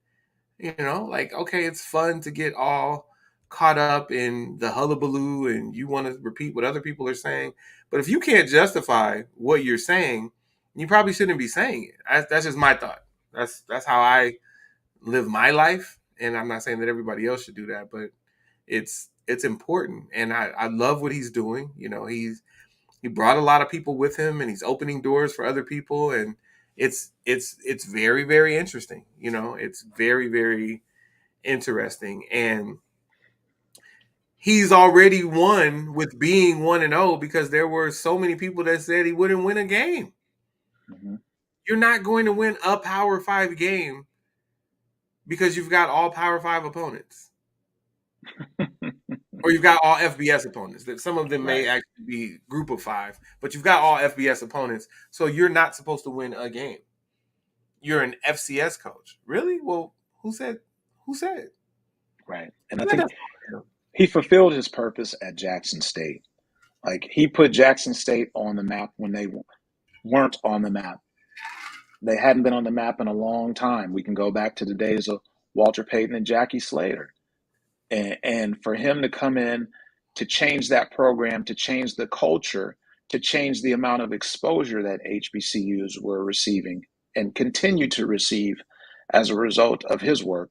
Like, okay, it's fun to get all caught up in the hullabaloo and you want to repeat what other people are saying. But if you can't justify what you're saying, you probably shouldn't be saying it. That's just my thought. That's how I live my life. And I'm not saying that everybody else should do that, but it's important. And I love what he's doing. He brought a lot of people with him and he's opening doors for other people. And it's very, very interesting. It's very, very interesting. And he's already won with being 1-0 because there were so many people that said he wouldn't win a game. Mm-hmm. You're not going to win a Power 5 game because you've got all Power 5 opponents. Or you've got all FBS opponents. That some of them may actually be group of 5, but you've got all FBS opponents. So you're not supposed to win a game. You're an FCS coach. Really? Well, who said? Right. And I think he fulfilled his purpose at Jackson State. Like, he put Jackson State on the map when they weren't on the map. They hadn't been on the map in a long time. We can go back to the days of Walter Payton and Jackie Slater. And for him to come in to change that program, to change the culture, to change the amount of exposure that HBCUs were receiving and continue to receive as a result of his work,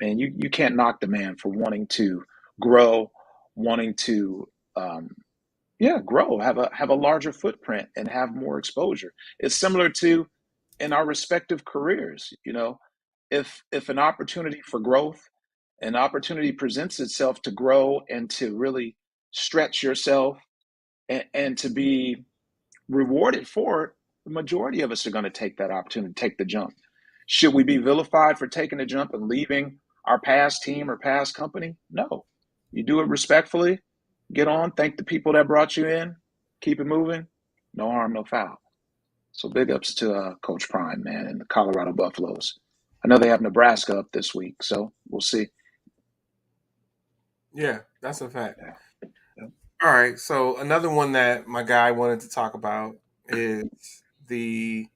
man, you can't knock the man for wanting to grow, wanting to grow, have a larger footprint and have more exposure. It's similar to in our respective careers. If an opportunity for growth, an opportunity presents itself to grow and to really stretch yourself and to be rewarded for it, the majority of us are going to take that opportunity, take the jump. Should we be vilified for taking a jump and leaving our past team or past company? No. You do it respectfully, get on, thank the people that brought you in, keep it moving, no harm, no foul. So big ups to Coach Prime, man, and the Colorado Buffaloes. I know they have Nebraska up this week, so we'll see. Yeah, that's a fact. Yeah. All right, so another one that my guy wanted to talk about is the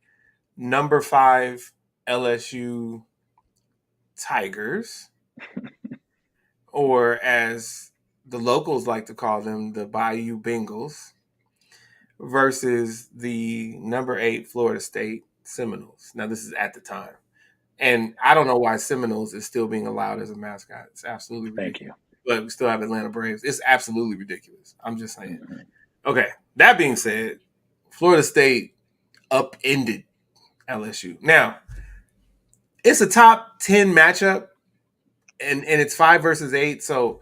number 5 LSU Tigers, or as the locals like to call them, the Bayou Bengals, versus the number 8 Florida State Seminoles. Now, this is at the time. And I don't know why Seminoles is still being allowed as a mascot. It's absolutely ridiculous. Thank you. But we still have Atlanta Braves. It's absolutely ridiculous. I'm just saying. Mm-hmm. Okay, that being said, Florida State upended LSU. Now, it's a top 10 matchup, and it's 5 versus 8. So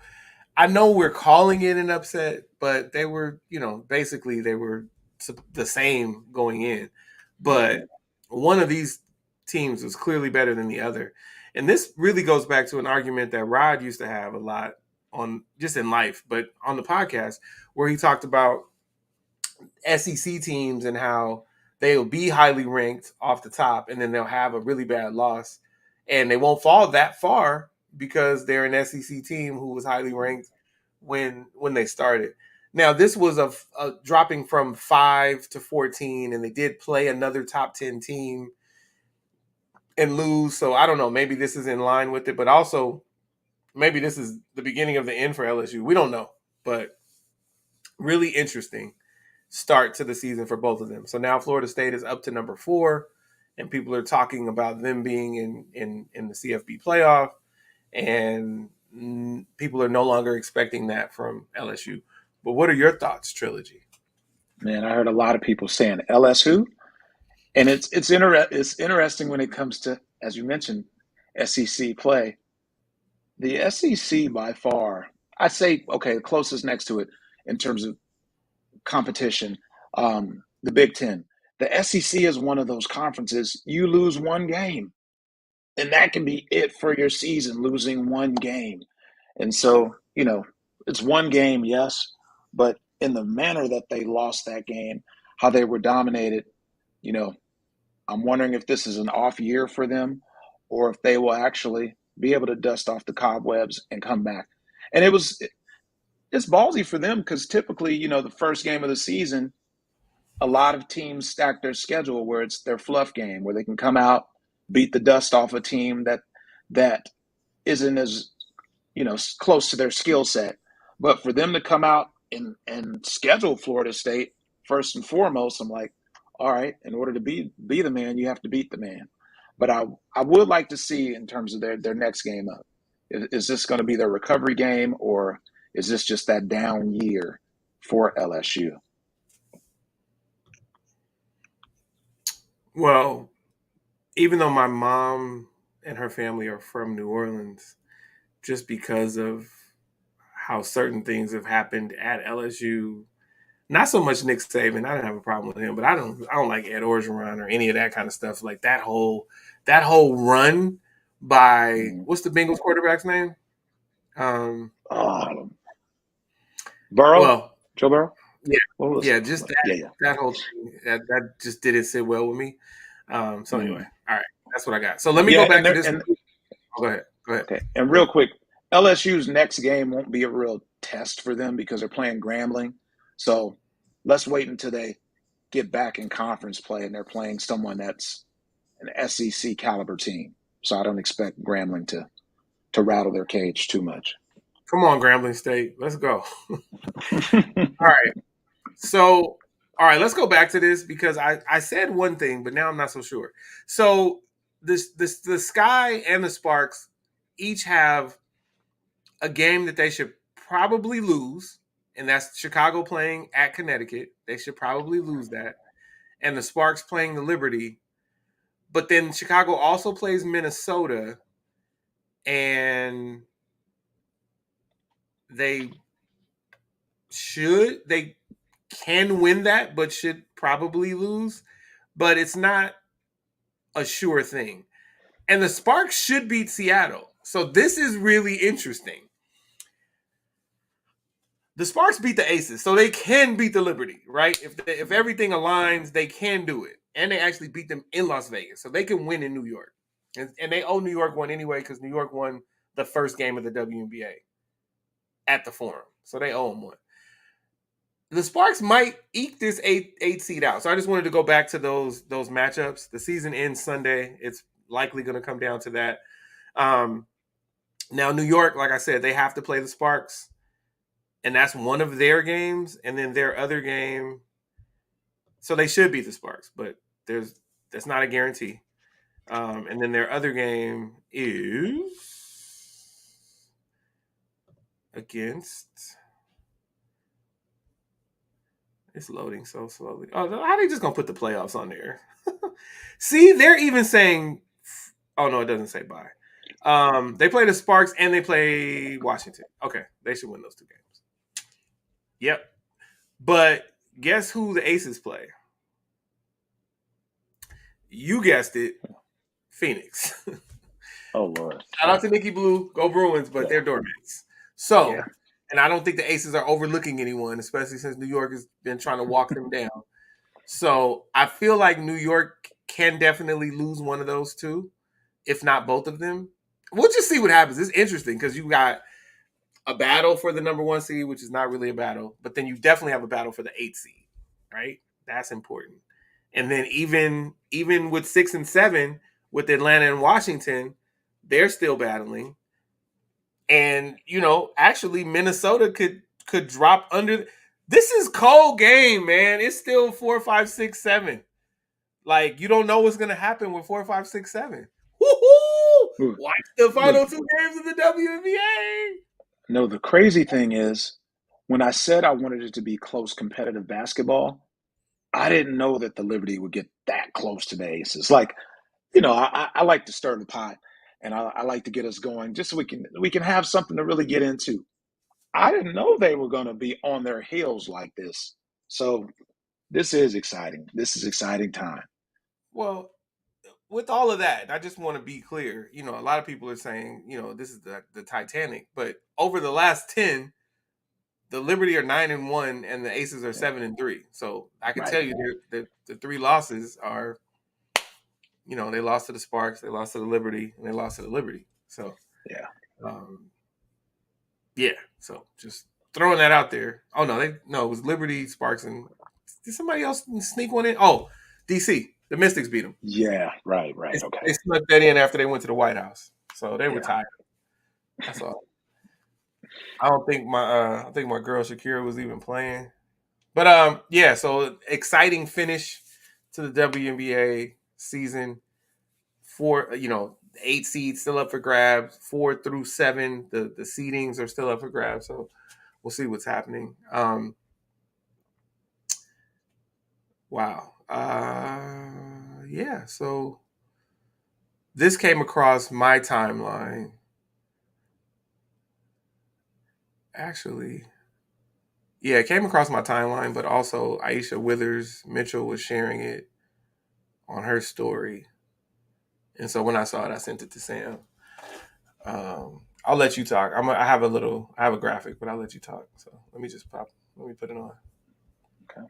I know we're calling it an upset, but they were, basically they were the same going in. But one of these teams was clearly better than the other. And this really goes back to an argument that Rod used to have a lot on just in life, but on the podcast, where he talked about SEC teams and how they will be highly ranked off the top, and then they'll have a really bad loss, and they won't fall that far because they're an SEC team who was highly ranked when they started. Now, this was a dropping from 5 to 14, and they did play another top 10 team and lose. So I don't know. Maybe this is in line with it, but also maybe this is the beginning of the end for LSU. We don't know, but really interesting start to the season for both of them. So now Florida State is up to number 4, and people are talking about them being in the CFB playoff, and people are no longer expecting that from LSU. But what are your thoughts, Trilogy? Man, I heard a lot of people saying LSU, and it's interesting when it comes to, as you mentioned, SEC play. The SEC by far, I say, okay, the closest next to it in terms of competition, the Big Ten. The SEC is one of those conferences, you lose one game, and that can be it for your season, losing one game. And so, it's one game, yes, but in the manner that they lost that game, how they were dominated, I'm wondering if this is an off year for them or if they will actually be able to dust off the cobwebs and come back. And it's ballsy for them because typically, the first game of the season, a lot of teams stack their schedule where it's their fluff game, where they can come out, beat the dust off a team that isn't as close to their skill set. But for them to come out and schedule Florida State first and foremost, I'm like, all right, in order to be the man, you have to beat the man. But I would like to see in terms of their next game up. Is this going to be their recovery game, or is this just that down year for LSU? Well, even though my mom and her family are from New Orleans, just because of how certain things have happened at LSU, not so much Nick Saban. I don't have a problem with him, but I don't like Ed Orgeron or any of that kind of stuff. Like that whole run by what's the Bengals quarterback's name? Burrow? Well, Joe Burrow? Yeah, just that whole thing that just didn't sit well with me. So anyway, all right, that's what I got. So let me go back to this. Go ahead. Okay, and real quick, LSU's next game won't be a real test for them because they're playing Grambling. So let's wait until they get back in conference play and they're playing someone that's an SEC caliber team. So I don't expect Grambling to rattle their cage too much. Come on, Grambling State. Let's go. All right. So, all right, let's go back to this because I said one thing, but now I'm not so sure. So the Sky and the Sparks each have a game that they should probably lose, and that's Chicago playing at Connecticut. They should probably lose that. And the Sparks playing the Liberty. But then Chicago also plays Minnesota, and they can win that, but should probably lose. But it's not a sure thing. And the Sparks should beat Seattle. So this is really interesting. The Sparks beat the Aces, so they can beat the Liberty, right? If everything aligns, they can do it. And they actually beat them in Las Vegas, so they can win in New York. And they owe New York one anyway because New York won the first game of the WNBA at the Forum. So they owe them one. The Sparks might eke this eight seed out. So I just wanted to go back to those matchups. The season ends Sunday. It's likely going to come down to that. Now, New York, like I said, they have to play the Sparks. And that's one of their games. And then their other game. So they should beat the Sparks. But that's not a guarantee. And then their other game is against... It's loading so slowly. Oh, how are they just going to put the playoffs on there? See, they're even saying... Oh, no, it doesn't say bye. They play the Sparks and they play Washington. Okay, they should win those two games. Yep. But guess who the Aces play? You guessed it. Phoenix. Oh, Lord. Shout out to Nikki Blue. Go Bruins, but they're doormats. So And I don't think the Aces are overlooking anyone, especially since New York has been trying to walk them down. So I feel like New York can definitely lose one of those two, if not both of them. We'll just see what happens. It's interesting because you got a battle for the number 1 seed, which is not really a battle, but then you definitely have a battle for the 8 seed, right? That's important. And then even with 6 and 7, with Atlanta and Washington, they're still battling. And actually Minnesota could drop under. This is cold game, man. It's still 4, 5, 6, 7. Like, you don't know what's gonna happen with 4, 5, 6, 7. Woohoo! Watch the final Look, 2 games of the WNBA. no, the crazy thing is, when I said I wanted it to be close competitive basketball, I didn't know that the Liberty would get that close to the Aces. Like, I like to stir the pot, and I like to get us going just so we can have something to really get into. I didn't know they were going to be on their heels like this. So this is exciting. This is exciting time. Well, with all of that, I just want to be clear. A lot of people are saying, this is the Titanic, but over the last 10, the Liberty are 9-1 and the Aces are 7-3. So I can Right. tell you that the 3 losses are, they lost to the Sparks, they lost to the Liberty, and they lost to the Liberty. So Yeah. Yeah. So just throwing that out there. Oh no, it was Liberty, Sparks, and did somebody else sneak one in? Oh, DC. The Mystics beat them. Yeah. Right. They, Okay. they snuck that in after they went to the White House. So they were Yeah. tired. That's all. I think my girl Shakira was even playing. But yeah, so exciting finish to the WNBA season. 4, 8 seeds still up for grabs. 4 through 7, the seedings are still up for grabs. So we'll see what's happening. Wow. Yeah. So this came across my timeline. Actually, yeah, it came across my timeline, but also Aisha Withers Mitchell was sharing it on her story. And so when I saw it, I sent it to Sam. I'll let you talk. I have a graphic, but I'll let you talk. So let me put it on. Okay.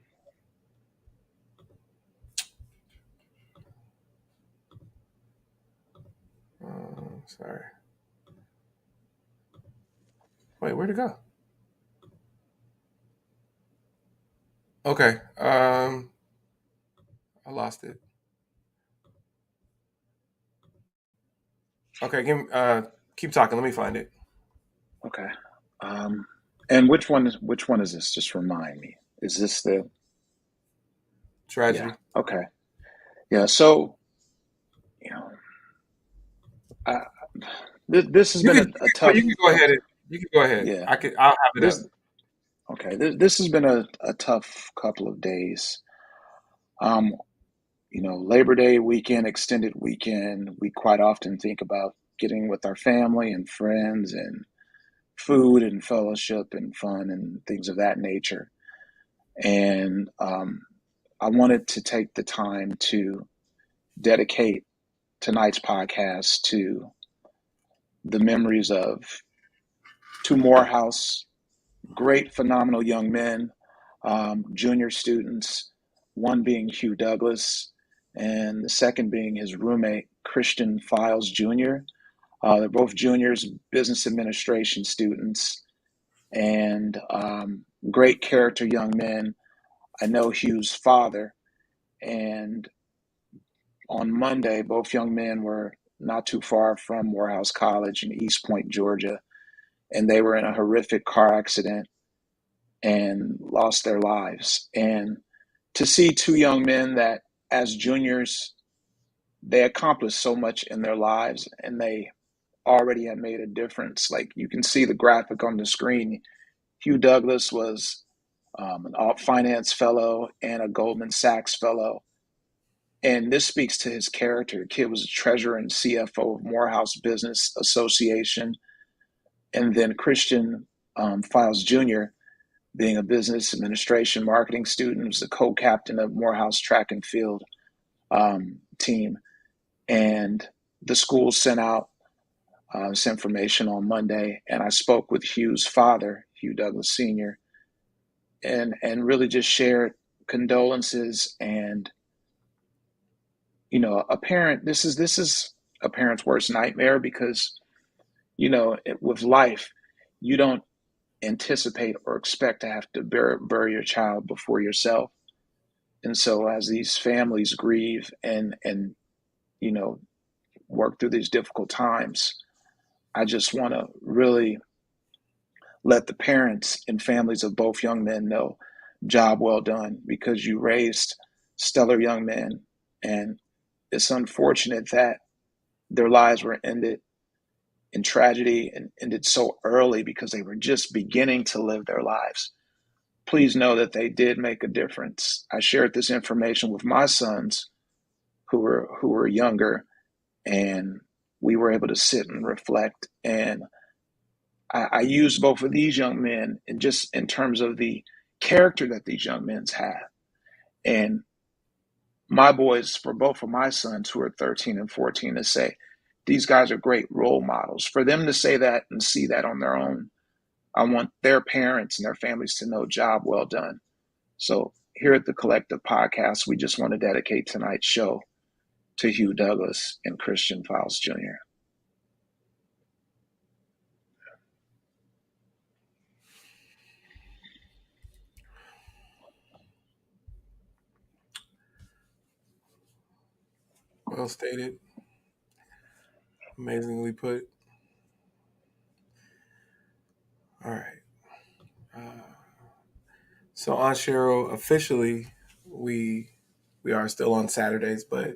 Sorry. Wait, where'd it go? Okay. I lost it. Okay, keep talking. Let me find it. Okay. And which one is this? Just remind me. Is this the Tragedy. Yeah. Okay. Yeah. So, you know, I, this has been a tough. You can go ahead. You can go ahead. Yeah. I'll have it up. This okay. This has been a tough couple of days. Um, Labor Day weekend, extended weekend. We quite often think about getting with our family and friends and food and fellowship and fun and things of that nature. And I wanted to take the time to dedicate tonight's podcast to the memories of 2 Morehouse great, phenomenal young men, junior students, one being Hugh Douglas, and the second being his roommate, Christian Files Jr. They're both juniors, business administration students, and great character young men. I know Hugh's father, and on Monday, both young men were not too far from Morehouse College in East Point, Georgia, and they were in a horrific car accident and lost their lives. And to see 2 young men that, as juniors, they accomplished so much in their lives and they already had made a difference. Like, you can see the graphic on the screen. Hugh Douglas was an alt finance fellow and a Goldman Sachs fellow. And this speaks to his character. The kid was a treasurer and CFO of Morehouse Business Association. And then Christian Files Jr., being a business administration marketing student, was the co-captain of Morehouse track and field team. And the school sent out this information on Monday, and I spoke with Hugh's father. Hugh Douglas Sr., and really just shared condolences. And a parent, this is a parent's worst nightmare, because with life, you don't anticipate or expect to have to bury your child before yourself. And so as these families grieve and work through these difficult times, I just want to really let the parents and families of both young men know, job well done, because you raised stellar young men. And it's unfortunate that their lives were ended in tragedy and ended so early because they were just beginning to live their lives. Please know that they did make a difference. I shared this information with my sons who were younger, and we were able to sit and reflect. And I used both of these young men, and just in terms of the character that these young men have. And my boys, for both of my sons who are 13 and 14, to say, these guys are great role models. For them to say that and see that on their own, I want their parents and their families to know, job well done. So here at the Collective Podcast, we just want to dedicate tonight's show to Hugh Douglas and Christian Files Jr. Well stated. Amazingly put. All right. So on Cheryl, officially, we are still on Saturdays, but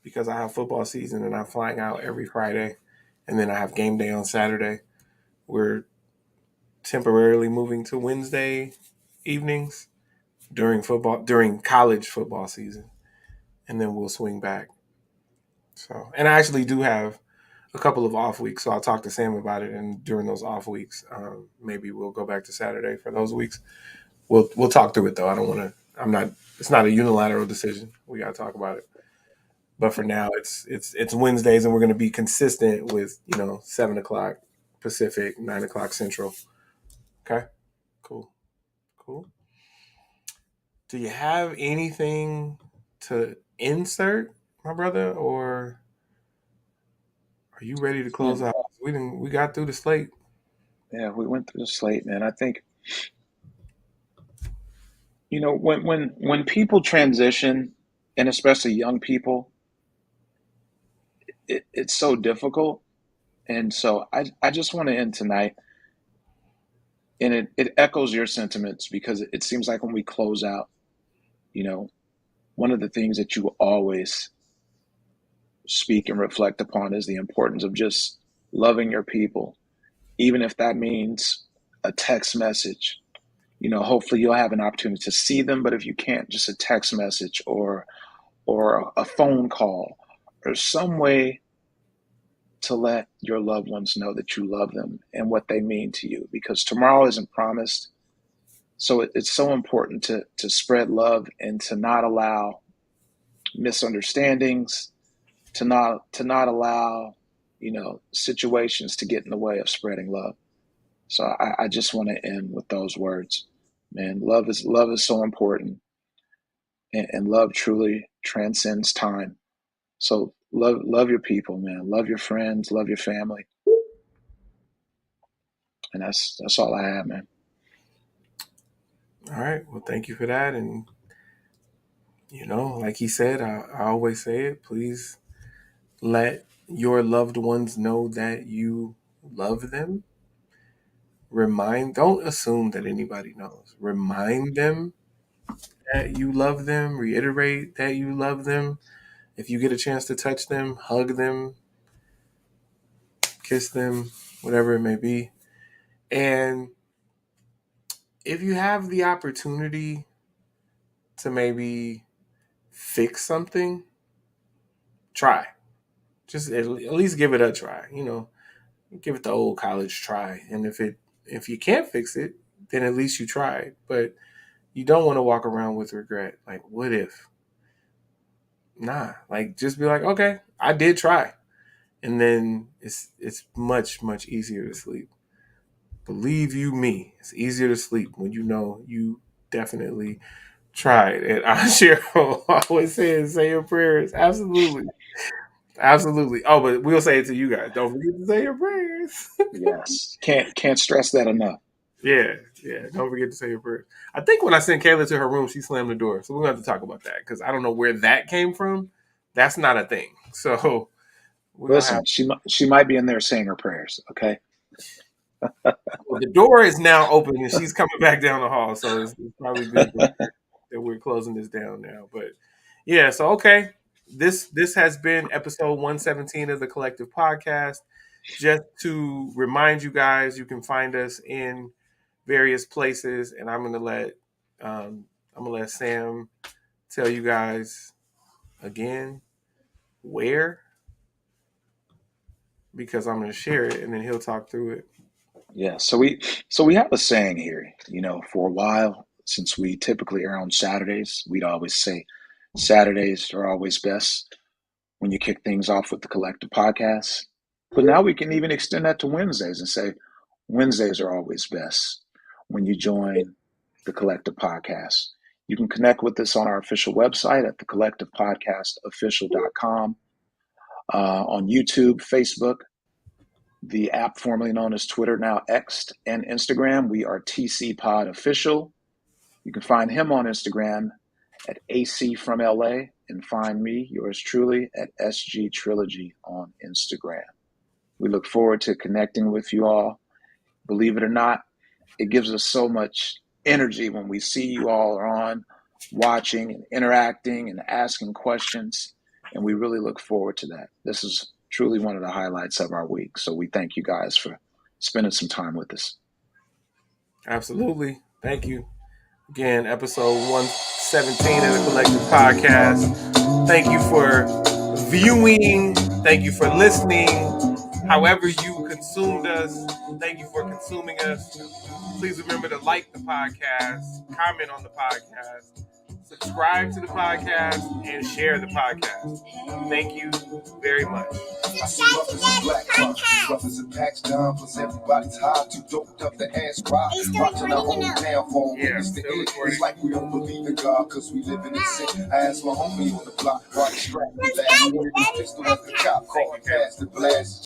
because I have football season and I'm flying out every Friday, and then I have game day on Saturday, we're temporarily moving to Wednesday evenings during college football season, and then we'll swing back. So, and I actually do have a couple of off weeks, so I'll talk to Sam about it. And during those off weeks, maybe we'll go back to Saturday for those weeks. We'll talk through it though. I don't want to. I'm not. It's not a unilateral decision. We got to talk about it. But for now, it's Wednesdays, and we're going to be consistent with 7 o'clock Pacific, 9 o'clock Central. Okay, cool. Do you have anything to insert, my brother, or are you ready to close out? We got through the slate. Yeah, we went through the slate, man. I think when people transition, and especially young people, it's so difficult. And so I just want to end tonight, and it echoes your sentiments, because it seems like when we close out, one of the things that you always speak and reflect upon is the importance of just loving your people, even if that means a text message. Hopefully you'll have an opportunity to see them, but if you can't, just a text message or a phone call, or some way to let your loved ones know that you love them and what they mean to you, because tomorrow isn't promised. So it's so important to spread love and to not allow misunderstandings, to not allow situations to get in the way of spreading love. So I just want to end with those words, man. Love is so important, and love truly transcends time. So love your people, man. Love your friends, love your family, and that's all I have, man. All right. Well, thank you for that. And like he said, I always say it. Please let your loved ones know that you love them. Don't assume that anybody knows. Remind them that you love them. Reiterate that you love them. If you get a chance to touch them, hug them, kiss them, whatever it may be. And if you have the opportunity to maybe fix something, try. Just at least give it a try. Give it the old college try. And if you can't fix it, then at least you tried. But you don't want to walk around with regret. Like, what if? Nah. Like, just be like, okay, I did try, and then it's much easier to sleep. believe you me, it's easier to sleep when you know you definitely tried. And Cheryl always says, say your prayers. Absolutely. Absolutely. Oh, but we'll say it to you guys. Don't forget to say your prayers. Yes, can't stress that enough. Yeah, yeah. Don't forget to say your prayers. I think when I sent Kayla to her room, she slammed the door. So we're going to have to talk about that because I don't know where that came from. That's not a thing. So we're going to have. Listen, she might be in there saying her prayers. Okay. Well, the door is now open and she's coming back down the hall. So it's probably good that we're closing this down now. But yeah, so okay. This has been episode 117 of the Collective Podcast. Just to remind you guys, you can find us in various places, and I'm gonna let Sam tell you guys again where, because I'm gonna share it and then he'll talk through it. Yeah. So we have a saying here. For a while, since we typically air on Saturdays, we'd always say Saturdays are always best when you kick things off with the Collective Podcast. But now we can even extend that to Wednesdays and say Wednesdays are always best when you join the Collective Podcast. You can connect with us on our official website at thecollectivepodcastofficial.com, on YouTube, Facebook, the app formerly known as Twitter, now X, and Instagram. We are TC Pod Official. You can find him on Instagram at AC from LA, and find me, yours truly, at SG Trilogy on Instagram. We look forward to connecting with you all. Believe it or not, it gives us so much energy when we see you all are on, watching and interacting and asking questions, and we really look forward to that. This is truly one of the highlights of our week, so we thank you guys for spending some time with us. Absolutely. Thank you. Again, episode 117 of the Collective Podcast. Thank you for viewing. Thank you for listening. However you consumed us, thank you for consuming us. Please remember to like the podcast, comment on the podcast, subscribe to the podcast, and share the podcast. Thank you very much. I see brothers in black brothers in packs down, plus everybody's high, too doped up the ass rock. Watching the whole town fall, witness the end. It's like we don't believe in God, cause we living in sin. I asked my homie on the block, why he strapped me last minute, this pistol at the cop, call and pass the blast.